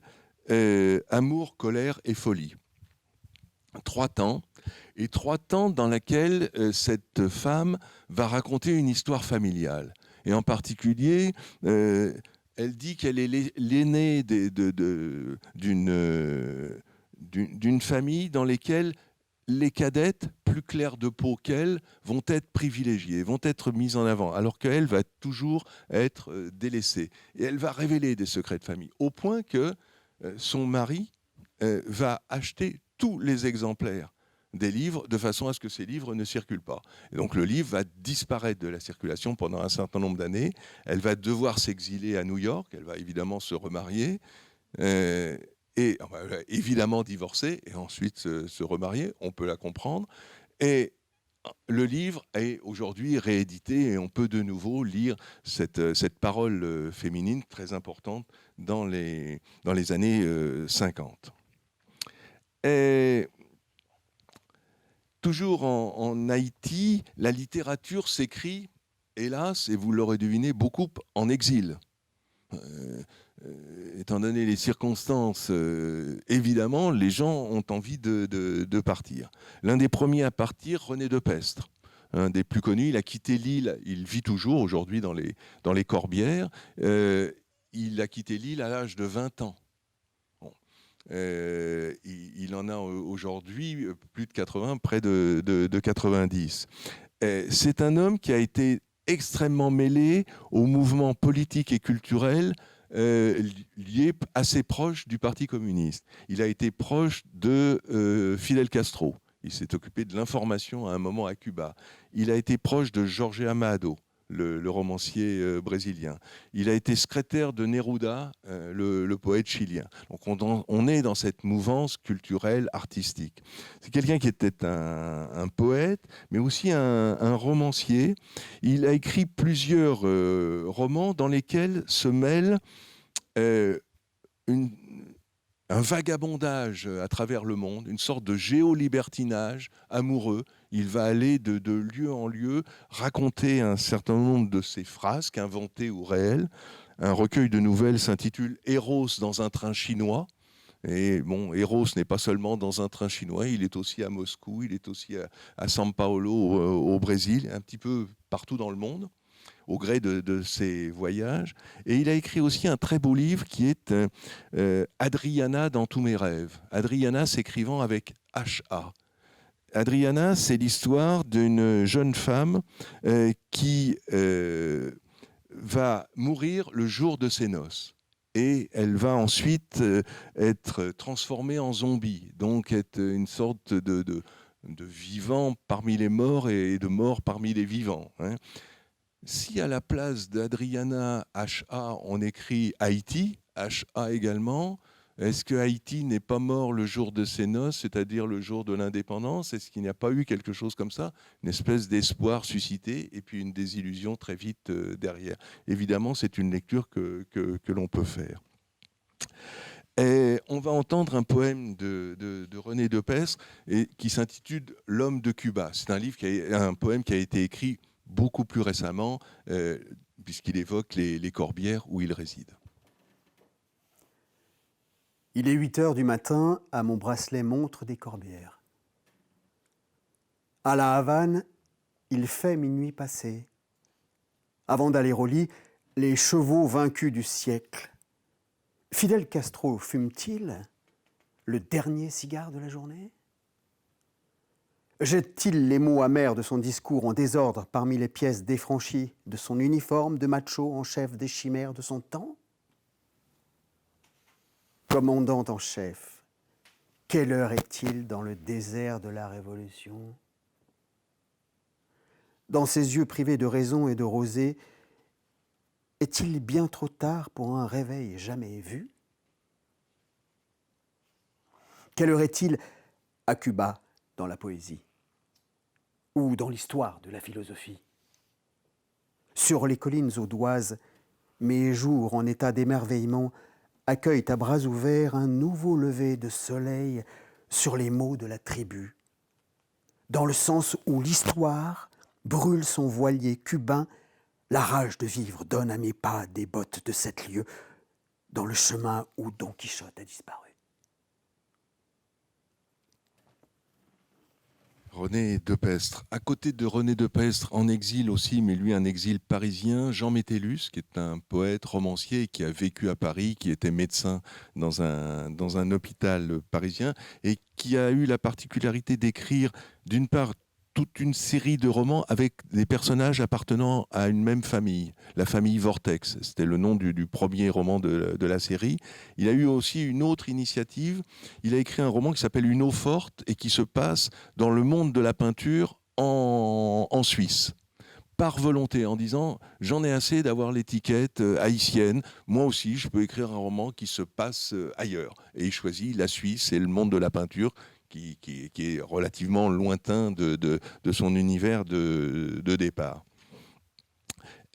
Amour, colère et folie. 3 temps, et 3 temps dans lesquels cette femme va raconter une histoire familiale. Et en particulier, elle dit qu'elle est l'aînée d'une famille dans lesquelles les cadettes, plus claires de peau qu'elle, vont être privilégiées, vont être mises en avant, alors qu'elle va toujours être délaissée. Et elle va révéler des secrets de famille, au point que son mari va acheter tous les exemplaires des livres de façon à ce que ces livres ne circulent pas. Et donc le livre va disparaître de la circulation pendant un certain nombre d'années. Elle va devoir s'exiler à New York, elle va évidemment se remarier, et évidemment divorcer, et ensuite se remarier, on peut la comprendre. Et le livre est aujourd'hui réédité et on peut de nouveau lire cette parole féminine très importante dans les années 50. Et toujours en Haïti, la littérature s'écrit, hélas, et vous l'aurez deviné, beaucoup en exil. Étant donné les circonstances, évidemment, les gens ont envie de partir. L'un des premiers à partir, René de Pestre, un des plus connus, il a quitté l'île, il vit toujours aujourd'hui dans les Corbières, il a quitté l'île à l'âge de 20 ans. Bon. Il en a aujourd'hui plus de 80, près de 90. C'est un homme qui a été extrêmement mêlé au mouvement politique et culturel lié assez proche du Parti communiste. Il a été proche de Fidel Castro. Il s'est occupé de l'information à un moment à Cuba. Il a été proche de Jorge Amado, le romancier brésilien. Il a été secrétaire de Neruda, le poète chilien. Donc on est dans cette mouvance culturelle, artistique. C'est quelqu'un qui était un poète, mais aussi un romancier. Il a écrit plusieurs romans dans lesquels se mêle un vagabondage à travers le monde, une sorte de géolibertinage amoureux. Il va aller de lieu en lieu, raconter un certain nombre de ses frasques, inventées ou réelles. Un recueil de nouvelles s'intitule « Eros dans un train chinois ». Et bon, Eros n'est pas seulement dans un train chinois, il est aussi à Moscou, il est aussi à São Paulo au Brésil, un petit peu partout dans le monde, au gré de ses voyages. Et il a écrit aussi un très beau livre qui est Adriana dans tous mes rêves. Adriana s'écrivant avec H-A. Adriana, c'est l'histoire d'une jeune femme qui va mourir le jour de ses noces. Et elle va ensuite être transformée en zombie, donc être une sorte de vivants parmi les morts et de morts parmi les vivants. Hein. Si à la place d'Adriana H.A., on écrit Haïti, H.A. également, est-ce que Haïti n'est pas mort le jour de ses noces, c'est-à-dire le jour de l'indépendance? Est-ce qu'il n'y a pas eu quelque chose comme ça? Une espèce d'espoir suscité et puis une désillusion très vite derrière. Évidemment, c'est une lecture que l'on peut faire. Et on va entendre un poème de René Depestre qui s'intitule L'homme de Cuba. C'est un poème qui a été écrit beaucoup plus récemment, puisqu'il évoque les Corbières où il réside. Il est 8 heures du matin, à mon bracelet montre des Corbières. À la Havane, il fait minuit passé. Avant d'aller au lit, les chevaux vaincus du siècle. Fidel Castro fume-t-il le dernier cigare de la journée? Jette-t-il les mots amers de son discours en désordre parmi les pièces défranchies de son uniforme de macho en chef des chimères de son temps? Commandant en chef, quelle heure est-il dans le désert de la Révolution? Dans ses yeux privés de raison et de rosée, est-il bien trop tard pour un réveil jamais vu? Quelle heure est-il à Cuba dans la poésie ou dans l'histoire de la philosophie? Sur les collines audoises, mes jours en état d'émerveillement accueillent à bras ouverts un nouveau lever de soleil sur les mots de la tribu, dans le sens où l'histoire brûle son voilier cubain. La rage de vivre donne à mes pas des bottes de 7 lieues dans le chemin où Don Quichotte a disparu. René Depestre. À côté de René Depestre, en exil aussi, mais lui un exil parisien, Jean Métellus, qui est un poète, romancier, qui a vécu à Paris, qui était médecin dans un hôpital parisien, et qui a eu la particularité d'écrire, d'une part, toute une série de romans avec des personnages appartenant à une même famille, la famille Vortex. C'était le nom du premier roman de la série. Il a eu aussi une autre initiative. Il a écrit un roman qui s'appelle Une eau forte et qui se passe dans le monde de la peinture en Suisse. Par volonté, en disant j'en ai assez d'avoir l'étiquette haïtienne, moi aussi je peux écrire un roman qui se passe ailleurs. Et il choisit la Suisse et le monde de la peinture qui est relativement lointain de son univers de départ.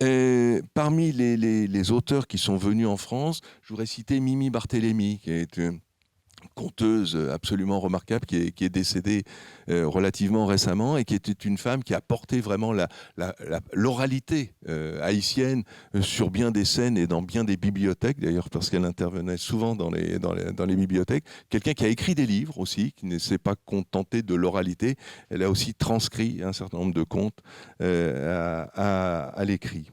Et parmi les auteurs qui sont venus en France, je voudrais citer Mimi Barthélémy, qui est une conteuse absolument remarquable, qui est décédée relativement récemment et qui était une femme qui a porté vraiment l'oralité haïtienne sur bien des scènes et dans bien des bibliothèques, d'ailleurs parce qu'elle intervenait souvent dans les bibliothèques. Quelqu'un qui a écrit des livres aussi, qui ne s'est pas contenté de l'oralité. Elle a aussi transcrit un certain nombre de contes à l'écrit.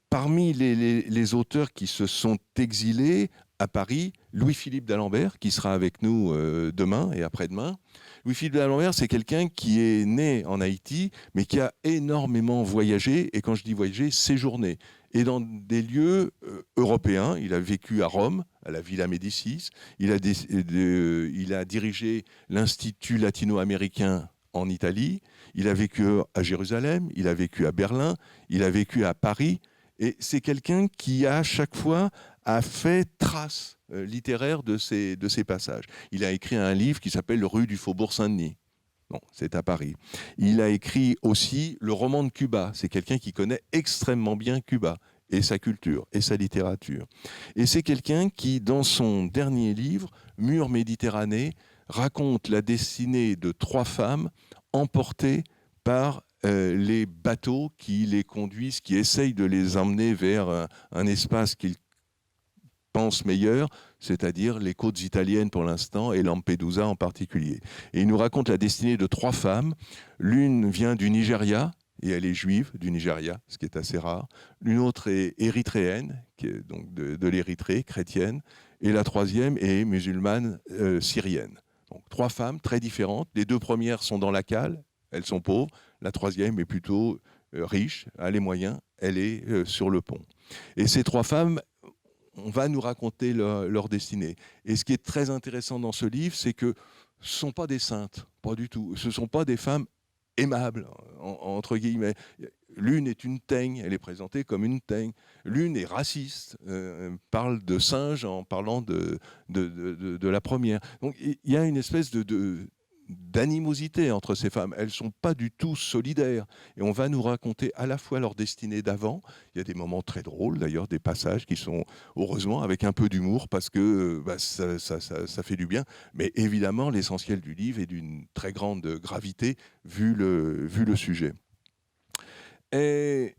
Parmi les auteurs qui se sont exilés à Paris, Louis-Philippe d'Alembert, qui sera avec nous demain et après-demain. Louis-Philippe d'Alembert, c'est quelqu'un qui est né en Haïti, mais qui a énormément voyagé, et quand je dis voyagé, séjourné, et dans des lieux européens. Il a vécu à Rome, à la Villa Médicis, il a dirigé l'Institut latino-américain en Italie, il a vécu à Jérusalem, il a vécu à Berlin, il a vécu à Paris, et c'est quelqu'un qui à chaque fois a fait trace littéraire de ces passages. Il a écrit un livre qui s'appelle Rue du Faubourg Saint-Denis. Bon, c'est à Paris. Il a écrit aussi le roman de Cuba. C'est quelqu'un qui connaît extrêmement bien Cuba et sa culture et sa littérature. Et c'est quelqu'un qui, dans son dernier livre, Mur Méditerranée, raconte la destinée de 3 femmes emportées par les bateaux qui les conduisent, qui essayent de les emmener vers un espace qu'ils pensent meilleur, c'est-à-dire les côtes italiennes pour l'instant et Lampedusa en particulier. Et il nous raconte la destinée de 3 femmes. L'une vient du Nigeria, et elle est juive du Nigeria, ce qui est assez rare. L'une autre est érythréenne, qui est donc de l'Érythrée, chrétienne. Et la troisième est musulmane syrienne. Donc 3 femmes très différentes. Les 2 premières sont dans la cale, elles sont pauvres. La troisième est plutôt riche, a les moyens, elle est sur le pont. Et ces 3 femmes, on va nous raconter leur destinée. Et ce qui est très intéressant dans ce livre, c'est que ce ne sont pas des saintes, pas du tout. Ce ne sont pas des femmes aimables, entre guillemets. L'une est une teigne, elle est présentée comme une teigne. L'une est raciste, parle de singe en parlant de la première. Donc il y a une espèce d'animosité entre ces femmes. Elles ne sont pas du tout solidaires. Et on va nous raconter à la fois leur destinée d'avant. Il y a des moments très drôles, d'ailleurs, des passages qui sont, heureusement, avec un peu d'humour, parce que ça fait du bien. Mais évidemment, l'essentiel du livre est d'une très grande gravité, vu le sujet. Et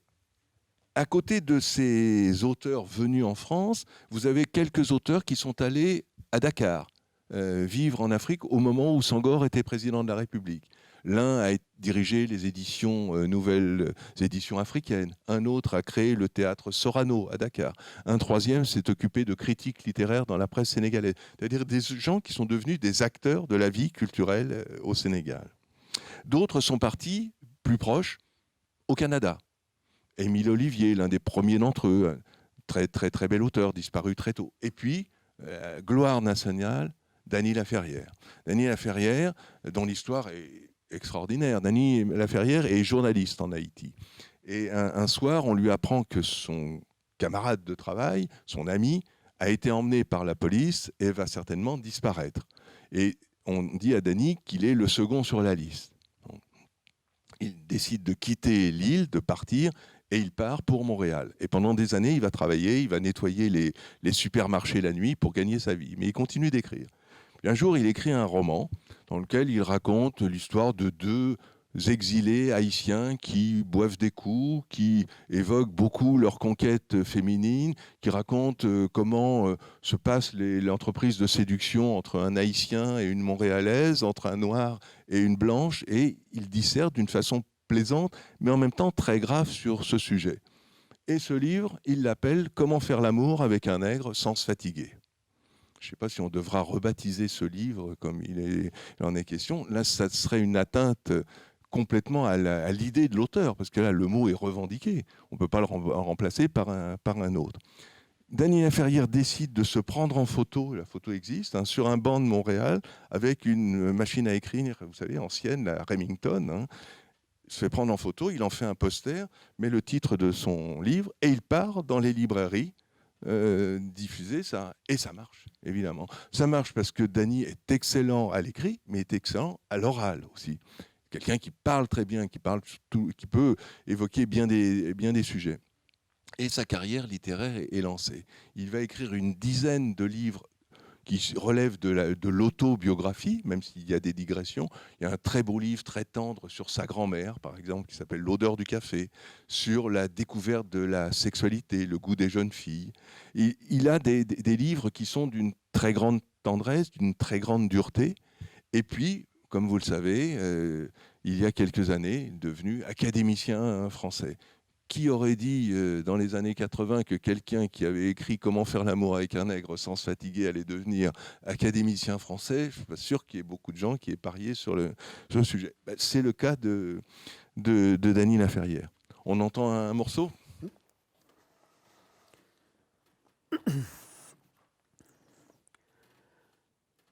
à côté de ces auteurs venus en France, vous avez quelques auteurs qui sont allés à Dakar, vivre en Afrique au moment où Senghor était président de la République. L'un a dirigé les éditions, nouvelles éditions africaines. Un autre a créé le théâtre Sorano à Dakar. Un troisième s'est occupé de critiques littéraires dans la presse sénégalaise. C'est-à-dire des gens qui sont devenus des acteurs de la vie culturelle au Sénégal. D'autres sont partis, plus proches, au Canada. Émile Olivier, l'un des premiers d'entre eux, très, très, très bel auteur, disparu très tôt. Et puis, gloire nationale, Dany Laferrière. Dany Laferrière, dont l'histoire est extraordinaire. Dany Laferrière est journaliste en Haïti. Et un soir, on lui apprend que son camarade de travail, son ami, a été emmené par la police et va certainement disparaître. Et on dit à Dany qu'il est le second sur la liste. Donc, il décide de quitter l'île, de partir, et il part pour Montréal. Et pendant des années, il va travailler, il va nettoyer les supermarchés la nuit pour gagner sa vie. Mais il continue d'écrire. Puis un jour, il écrit un roman dans lequel il raconte l'histoire de deux exilés haïtiens qui boivent des coups, qui évoquent beaucoup leur conquête féminine, qui racontent comment se passe l'entreprise de séduction entre un Haïtien et une Montréalaise, entre un Noir et une Blanche, et il disserte d'une façon plaisante, mais en même temps très grave sur ce sujet. Et ce livre, il l'appelle « Comment faire l'amour avec un nègre sans se fatiguer ». Je ne sais pas si on devra rebaptiser ce livre comme il en est question. Là, ça serait une atteinte complètement à l'idée de l'auteur, parce que là, le mot est revendiqué. On ne peut pas le remplacer par un autre. Dany Laferrière décide de se prendre en photo, la photo existe, sur un banc de Montréal, avec une machine à écrire, vous savez, ancienne, la Remington. Il se fait prendre en photo, il en fait un poster, met le titre de son livre, et il part dans les librairies diffuser ça. Et ça marche, évidemment. Ça marche parce que Dany est excellent à l'écrit, mais est excellent à l'oral aussi. Quelqu'un qui parle très bien, qui peut évoquer bien des sujets. Et sa carrière littéraire est lancée. Il va écrire une dizaine de livres qui relève de l'autobiographie, même s'il y a des digressions. Il y a un très beau livre, très tendre, sur sa grand-mère, par exemple, qui s'appelle L'odeur du café, sur la découverte de la sexualité, le goût des jeunes filles. Il a des livres qui sont d'une très grande tendresse, d'une très grande dureté. Et puis, comme vous le savez, il y a quelques années, il est devenu académicien français. Qui aurait dit dans les années 80 que quelqu'un qui avait écrit Comment faire l'amour avec un nègre sans se fatiguer allait devenir académicien français? Je ne suis pas sûr qu'il y ait beaucoup de gens qui aient parié sur le sujet. C'est le cas de Dany Laferrière. On entend un morceau?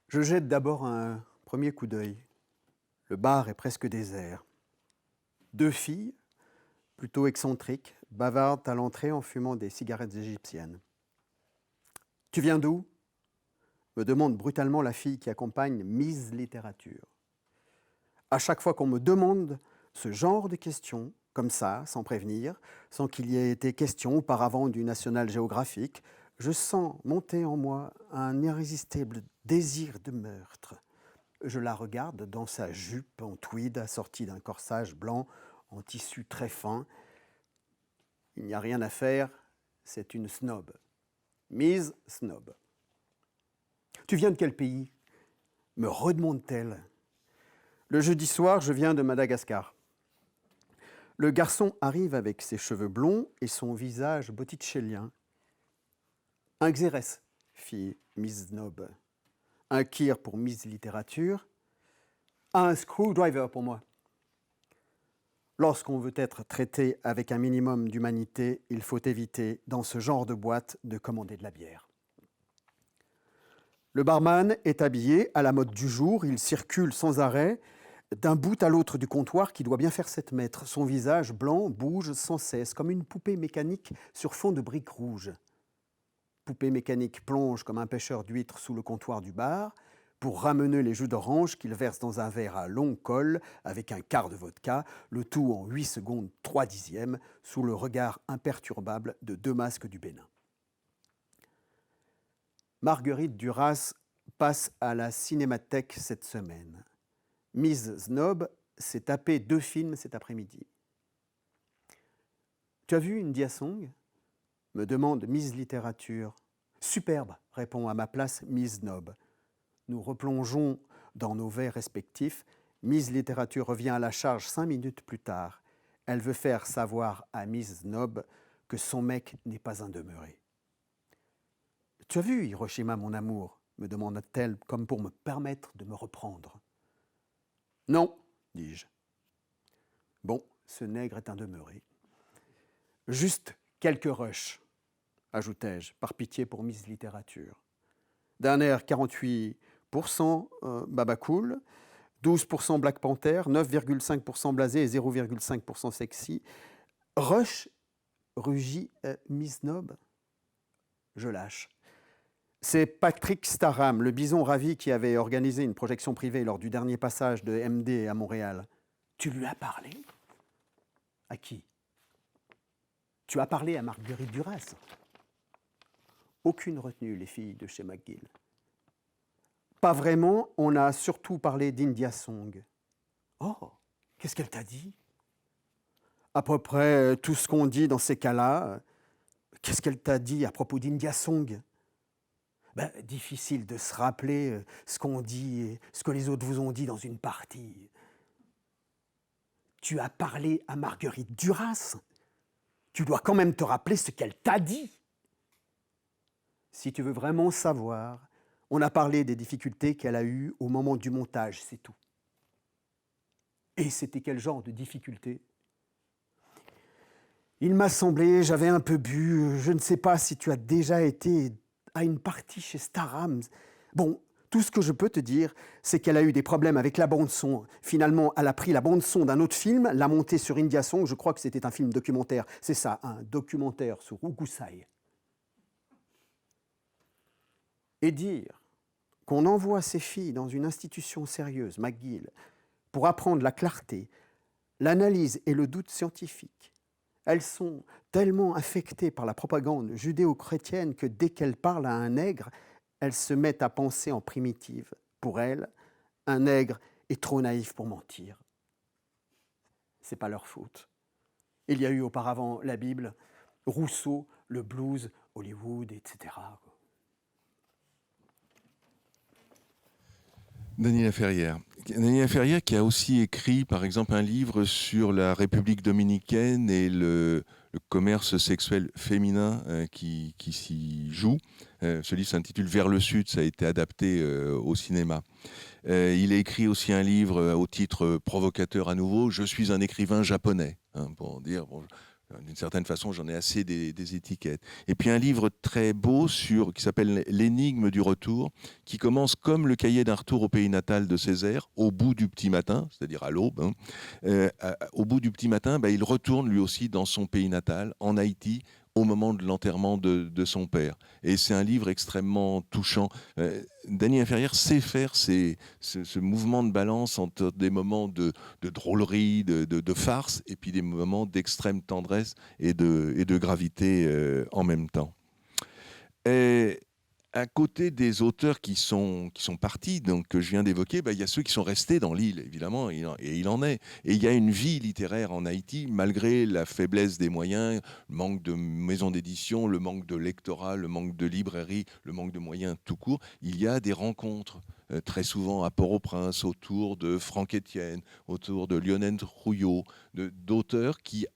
Je jette d'abord un premier coup d'œil. Le bar est presque désert. Deux filles, plutôt excentriques, bavardent à l'entrée en fumant des cigarettes égyptiennes. « Tu viens d'où » me demande brutalement la fille qui accompagne Miss Littérature. À chaque fois qu'on me demande ce genre de questions, comme ça, sans prévenir, sans qu'il y ait été question auparavant du National Geographic, je sens monter en moi un irrésistible désir de meurtre. Je la regarde dans sa jupe en tweed assortie d'un corsage blanc en tissu très fin. Il n'y a rien à faire, c'est une snob. Mise snob. « Tu viens de quel pays » me redemande-t-elle. Le jeudi soir, je viens de Madagascar. Le garçon arrive avec ses cheveux blonds et son visage botticellien. Un xérès, fit Miss Snob. Un kir pour Miss Littérature. Un screwdriver pour moi. Lorsqu'on veut être traité avec un minimum d'humanité, il faut éviter, dans ce genre de boîte, de commander de la bière. Le barman est habillé à la mode du jour, il circule sans arrêt d'un bout à l'autre du comptoir qui doit bien faire 7 mètres. Son visage blanc bouge sans cesse, comme une poupée mécanique sur fond de briques rouges. Poupée mécanique plonge comme un pêcheur d'huîtres sous le comptoir du bar pour ramener les jus d'orange qu'il verse dans un verre à long col avec un quart de vodka, le tout en 8 secondes 3 dixièmes, sous le regard imperturbable de 2 masques du Bénin. Marguerite Duras passe à la Cinémathèque cette semaine. Miss Snob s'est tapé 2 films cet après-midi. « Tu as vu India Song ?» me demande Miss Littérature. « Superbe !» répond à ma place Miss Snob. Nous replongeons dans nos verres respectifs. Miss Littérature revient à la charge 5 minutes plus tard. Elle veut faire savoir à Miss Snob que son mec n'est pas un demeuré. « Tu as vu Hiroshima, mon amour ?» me demande-t-elle, comme pour me permettre de me reprendre. « Non, dis-je. »« Bon, ce nègre est un demeuré. »« Juste quelques rushs, ajoutai-je, par pitié pour Miss Littérature. D'un air 48% Baba Cool, 12% Black Panther, 9,5% blasé et 0,5% sexy. Rush, rugit Miss Snob. Je lâche. C'est Patrick Staram, le bison ravi qui avait organisé une projection privée lors du dernier passage de MD à Montréal. Tu lui as parlé ? À qui ? Tu as parlé à Marguerite Duras ? Aucune retenue, les filles de chez McGill. Pas vraiment, on a surtout parlé d'India Song. Oh, qu'est-ce qu'elle t'a dit ? À peu près tout ce qu'on dit dans ces cas-là. Qu'est-ce qu'elle t'a dit à propos d'India Song ? Difficile de se rappeler ce qu'on dit et ce que les autres vous ont dit dans une partie. Tu as parlé à Marguerite Duras. Tu dois quand même te rappeler ce qu'elle t'a dit. Si tu veux vraiment savoir, on a parlé des difficultés qu'elle a eues au moment du montage, c'est tout. Et c'était quel genre de difficultés ? Il m'a semblé, j'avais un peu bu, je ne sais pas si tu as déjà été à une partie chez Staram. Bon, tout ce que je peux te dire, c'est qu'elle a eu des problèmes avec la bande-son. Finalement, elle a pris la bande-son d'un autre film, l'a montée sur India Song, je crois que c'était un film documentaire. C'est ça, un documentaire sur Ukusai. Et dire qu'on envoie ses filles dans une institution sérieuse, McGill, pour apprendre la clarté, l'analyse et le doute scientifique. Elles sont tellement affectées par la propagande judéo-chrétienne que dès qu'elles parlent à un nègre, elles se mettent à penser en primitive. Pour elles, un nègre est trop naïf pour mentir. C'est pas leur faute. Il y a eu auparavant la Bible, Rousseau, le blues, Hollywood, etc. Daniela Ferrière. Daniela Ferrière qui a aussi écrit, par exemple, un livre sur la République dominicaine et le commerce sexuel féminin qui s'y joue. Ce livre s'intitule « Vers le Sud », ça a été adapté au cinéma. Il a écrit aussi un livre au titre provocateur à nouveau, « Je suis un écrivain japonais », pour dire... Bon, d'une certaine façon, j'en ai assez des étiquettes. Et puis un livre très beau qui s'appelle « L'énigme du retour », qui commence comme le cahier d'un retour au pays natal de Césaire, au bout du petit matin, c'est-à-dire à l'aube. Au bout du petit matin, il retourne lui aussi dans son pays natal, en Haïti, au moment de l'enterrement de son père. Et c'est un livre extrêmement touchant. Daniela Ferrière sait faire ce mouvement de balance entre des moments de drôlerie, de farce, et puis des moments d'extrême tendresse et de gravité en même temps. Et à côté des auteurs qui sont partis, donc que je viens d'évoquer, il y a ceux qui sont restés dans l'île, évidemment, et il en est. Et il y a une vie littéraire en Haïti, malgré la faiblesse des moyens, le manque de maisons d'édition, le manque de lectorat, le manque de librairies, le manque de moyens tout court. Il y a des rencontres, très souvent à Port-au-Prince, autour de Franck Etienne, autour de Lionel Trouillot, d'auteurs qui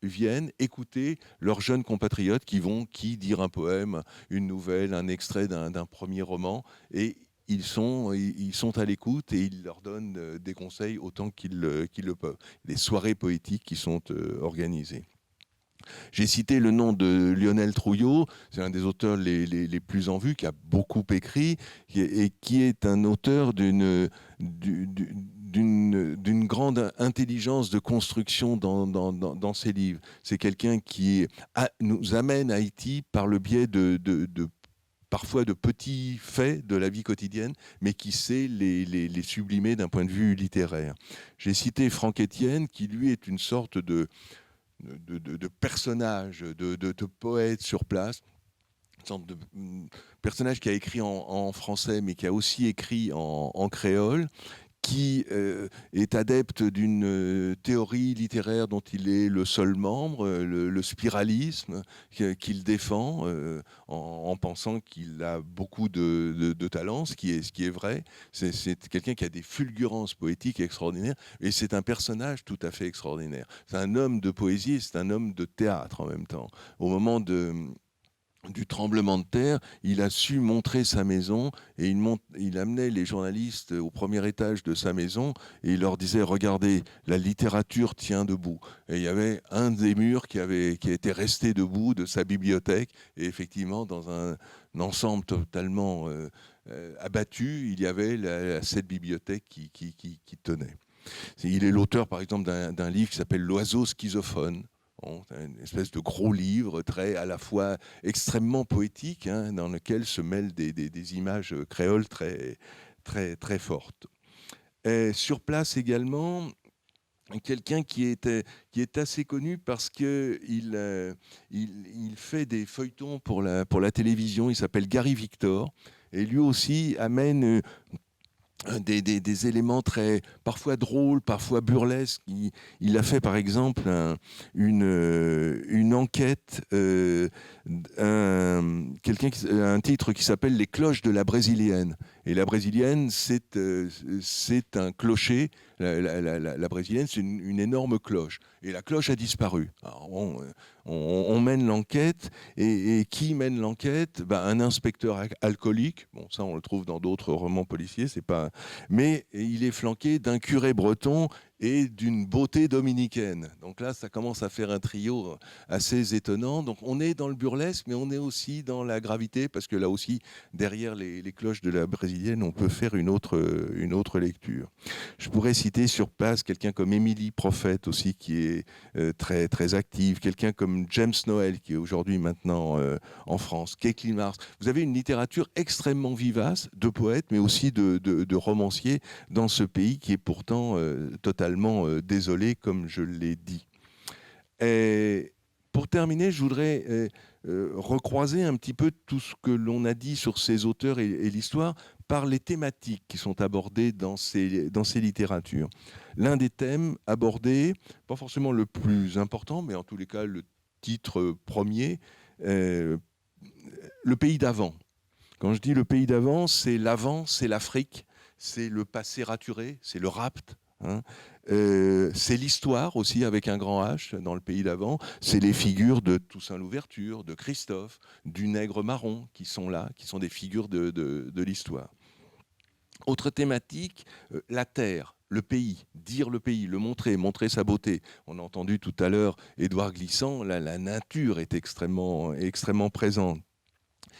viennent écouter leurs jeunes compatriotes qui dire un poème, une nouvelle, un extrait d'un premier roman, et ils sont à l'écoute et ils leur donnent des conseils autant qu'ils le peuvent. Des soirées poétiques qui sont organisées. J'ai cité le nom de Lionel Trouillot, c'est un des auteurs les plus en vue, qui a beaucoup écrit, et qui est un auteur d'une grande intelligence de construction dans ses livres. C'est quelqu'un qui nous amène à Haïti par le biais parfois de petits faits de la vie quotidienne, mais qui sait les sublimer d'un point de vue littéraire. J'ai cité Franck Etienne, qui lui est une sorte de personnage, de poète sur place, une sorte de personnage qui a écrit en français, mais qui a aussi écrit en créole, qui est adepte d'une théorie littéraire dont il est le seul membre, le spiralisme, qu'il défend en pensant qu'il a beaucoup de talent, ce qui est vrai. C'est quelqu'un qui a des fulgurances poétiques extraordinaires, et c'est un personnage tout à fait extraordinaire. C'est un homme de poésie et c'est un homme de théâtre en même temps. Au moment du tremblement de terre, il a su montrer sa maison et il amenait les journalistes au premier étage de sa maison et il leur disait: regardez, la littérature tient debout. Et il y avait un des murs qui était resté debout de sa bibliothèque, et effectivement, dans un ensemble totalement abattu, il y avait cette bibliothèque qui tenait. Il est l'auteur, par exemple, d'un livre qui s'appelle L'oiseau schizophone. Bon, c'est une espèce de gros livre, à la fois extrêmement poétique, hein, dans lequel se mêlent des images créoles très fortes. Et sur place également, quelqu'un qui est assez connu parce qu'il il fait des feuilletons pour la télévision. Il s'appelle Gary Victor. Et lui aussi amène des éléments parfois drôles, parfois burlesques. Il a fait par exemple une enquête, un titre qui s'appelle Les cloches de la Brésilienne. Et la Brésilienne, c'est un clocher. La Brésilienne, c'est une énorme cloche. Et la cloche a disparu. Alors, on mène l'enquête. Et qui mène l'enquête? Un inspecteur alcoolique. Bon, ça, on le trouve dans d'autres romans policiers. C'est pas... Mais il est flanqué d'un curé breton et d'une beauté dominicaine. Donc là, ça commence à faire un trio assez étonnant. Donc on est dans le burlesque, mais on est aussi dans la gravité, parce que là aussi, derrière les cloches de la Brésilienne, on peut faire une autre lecture. Je pourrais citer sur place quelqu'un comme Émilie Prophète aussi, qui est très active, quelqu'un comme James Noel, qui est aujourd'hui maintenant en France, Caitlin Mars. Vous avez une littérature extrêmement vivace, de poètes, mais aussi de romanciers dans ce pays qui est pourtant totalement désolé, comme je l'ai dit. Et pour terminer, je voudrais recroiser un petit peu tout ce que l'on a dit sur ces auteurs et l'histoire par les thématiques qui sont abordées dans ces littératures. L'un des thèmes abordés, pas forcément le plus important, mais en tous les cas le titre premier, le pays d'avant. Quand je dis le pays d'avant, c'est l'avant, c'est l'Afrique, c'est le passé raturé, c'est le rapt. Hein. C'est l'histoire aussi avec un grand H dans le pays d'avant. C'est les figures de Toussaint Louverture, de Christophe, du Nègre Marron qui sont là, qui sont des figures de l'histoire. Autre thématique, la terre, le pays, dire le pays, le montrer sa beauté. On a entendu tout à l'heure Édouard Glissant, la nature est extrêmement présente.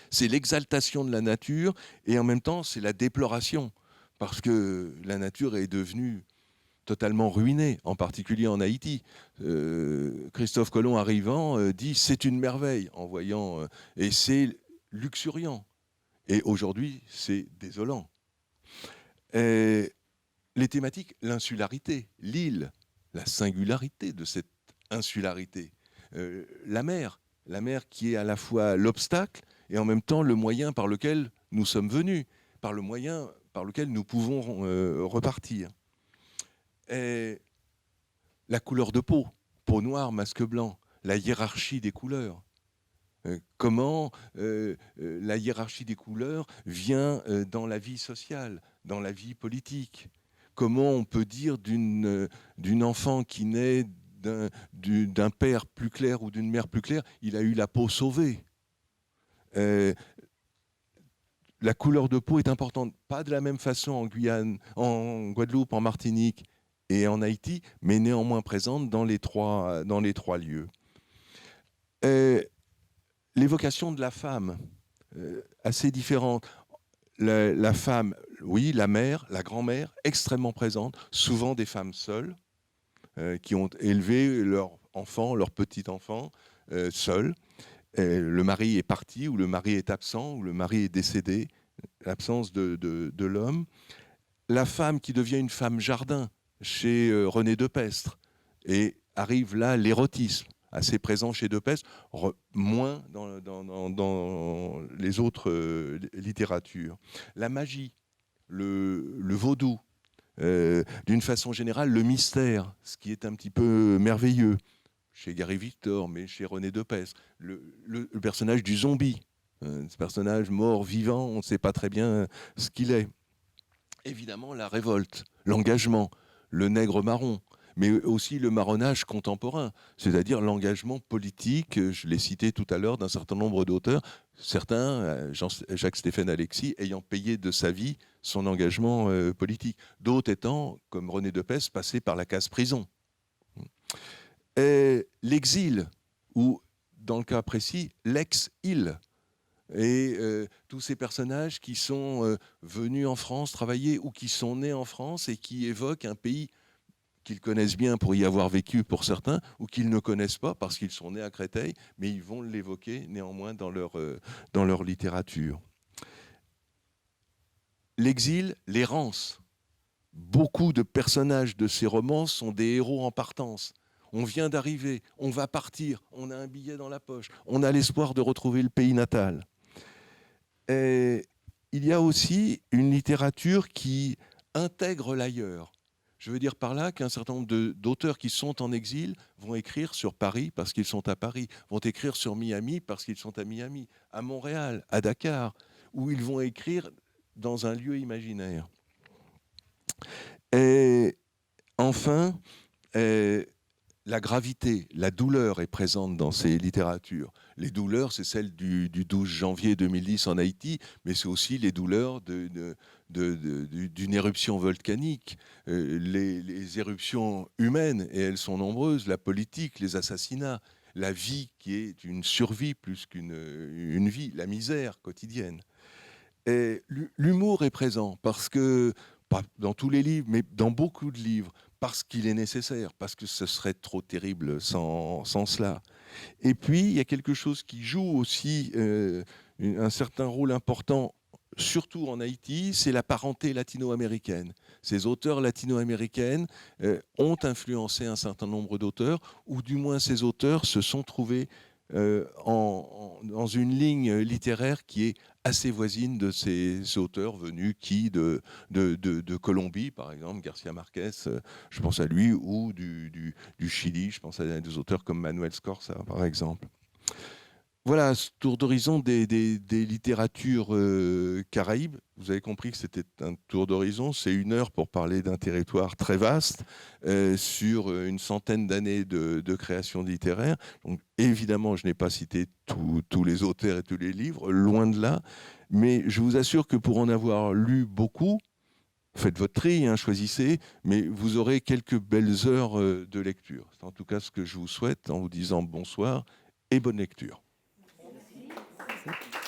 C'est l'exaltation de la nature et en même temps c'est la déploration, parce que la nature est devenue totalement ruinée, en particulier en Haïti. Christophe Colomb arrivant dit c'est une merveille en voyant, et c'est luxuriant. Et aujourd'hui c'est désolant. Et les thématiques, l'insularité, l'île, la singularité de cette insularité, la mer qui est à la fois l'obstacle et en même temps le moyen par lequel nous sommes venus, par le moyen par lequel nous pouvons repartir. Et la couleur de peau noire, masque blanc, la hiérarchie des couleurs. Comment la hiérarchie des couleurs vient dans la vie sociale, dans la vie politique. Comment on peut dire d'une enfant qui naît d'un père plus clair ou d'une mère plus claire, il a eu la peau sauvée. La couleur de peau est importante, pas de la même façon en Guyane, en Guadeloupe, en Martinique et en Haïti, mais néanmoins présente dans les trois lieux. L'évocation de la femme, assez différente. La femme, oui, la mère, la grand-mère, extrêmement présente, souvent des femmes seules, qui ont élevé leur enfant, leur petit-enfant, seuls. Le mari est parti, ou le mari est absent, ou le mari est décédé, l'absence de l'homme. La femme qui devient une femme jardin chez René Depestre, et arrive là l'érotisme, assez présent chez Depestre, moins dans les autres littératures. La magie, le vaudou, d'une façon générale, le mystère, ce qui est un petit peu merveilleux, chez Gary Victor, mais chez René Depestre, le personnage du zombie, ce personnage mort, vivant, on ne sait pas très bien ce qu'il est. Évidemment, la révolte, l'engagement, le nègre marron, mais aussi le marronnage contemporain, c'est-à-dire l'engagement politique, je l'ai cité tout à l'heure, d'un certain nombre d'auteurs, certains, Jacques-Stéphane Alexis, ayant payé de sa vie son engagement politique, d'autres étant, comme René Depestre, passés par la case prison. L'exil, ou dans le cas précis, l'ex-île, et tous ces personnages qui sont venus en France travailler ou qui sont nés en France et qui évoquent un pays qu'ils connaissent bien pour y avoir vécu pour certains, ou qu'ils ne connaissent pas parce qu'ils sont nés à Créteil, mais ils vont l'évoquer néanmoins dans leur littérature. L'exil, l'errance. Beaucoup de personnages de ces romans sont des héros en partance. On vient d'arriver, on va partir, on a un billet dans la poche, on a l'espoir de retrouver le pays natal. Et il y a aussi une littérature qui intègre l'ailleurs. Je veux dire par là qu'un certain nombre d'auteurs qui sont en exil vont écrire sur Paris parce qu'ils sont à Paris, vont écrire sur Miami parce qu'ils sont à Miami, à Montréal, à Dakar, où ils vont écrire dans un lieu imaginaire. Et enfin, la gravité, la douleur est présente dans ces littératures. Les douleurs, c'est celle du 12 janvier 2010 en Haïti, mais c'est aussi les douleurs d'une éruption volcanique, les éruptions humaines, et elles sont nombreuses, la politique, les assassinats, la vie qui est une survie plus qu'une vie, la misère quotidienne. Et l'humour est présent parce que, pas dans tous les livres, mais dans beaucoup de livres, parce qu'il est nécessaire, parce que ce serait trop terrible sans cela. Et puis, il y a quelque chose qui joue aussi un certain rôle important, surtout en Haïti, c'est la parenté latino-américaine. Ces auteurs latino-américaines ont influencé un certain nombre d'auteurs, ou du moins ces auteurs se sont trouvés dans une ligne littéraire qui est assez voisine de ces auteurs venus de Colombie, par exemple, Garcia Marquez, je pense à lui, ou du Chili, je pense à des auteurs comme Manuel Scorza, par exemple. Voilà, ce tour d'horizon des littératures caraïbes. Vous avez compris que c'était un tour d'horizon. C'est 1 heure pour parler d'un territoire très vaste sur une centaine d'années de création littéraire. Donc, évidemment, je n'ai pas cité tous les auteurs et tous les livres, loin de là. Mais je vous assure que pour en avoir lu beaucoup, faites votre tri, hein, choisissez, mais vous aurez quelques belles heures de lecture. C'est en tout cas ce que je vous souhaite en vous disant bonsoir et bonne lecture. Merci.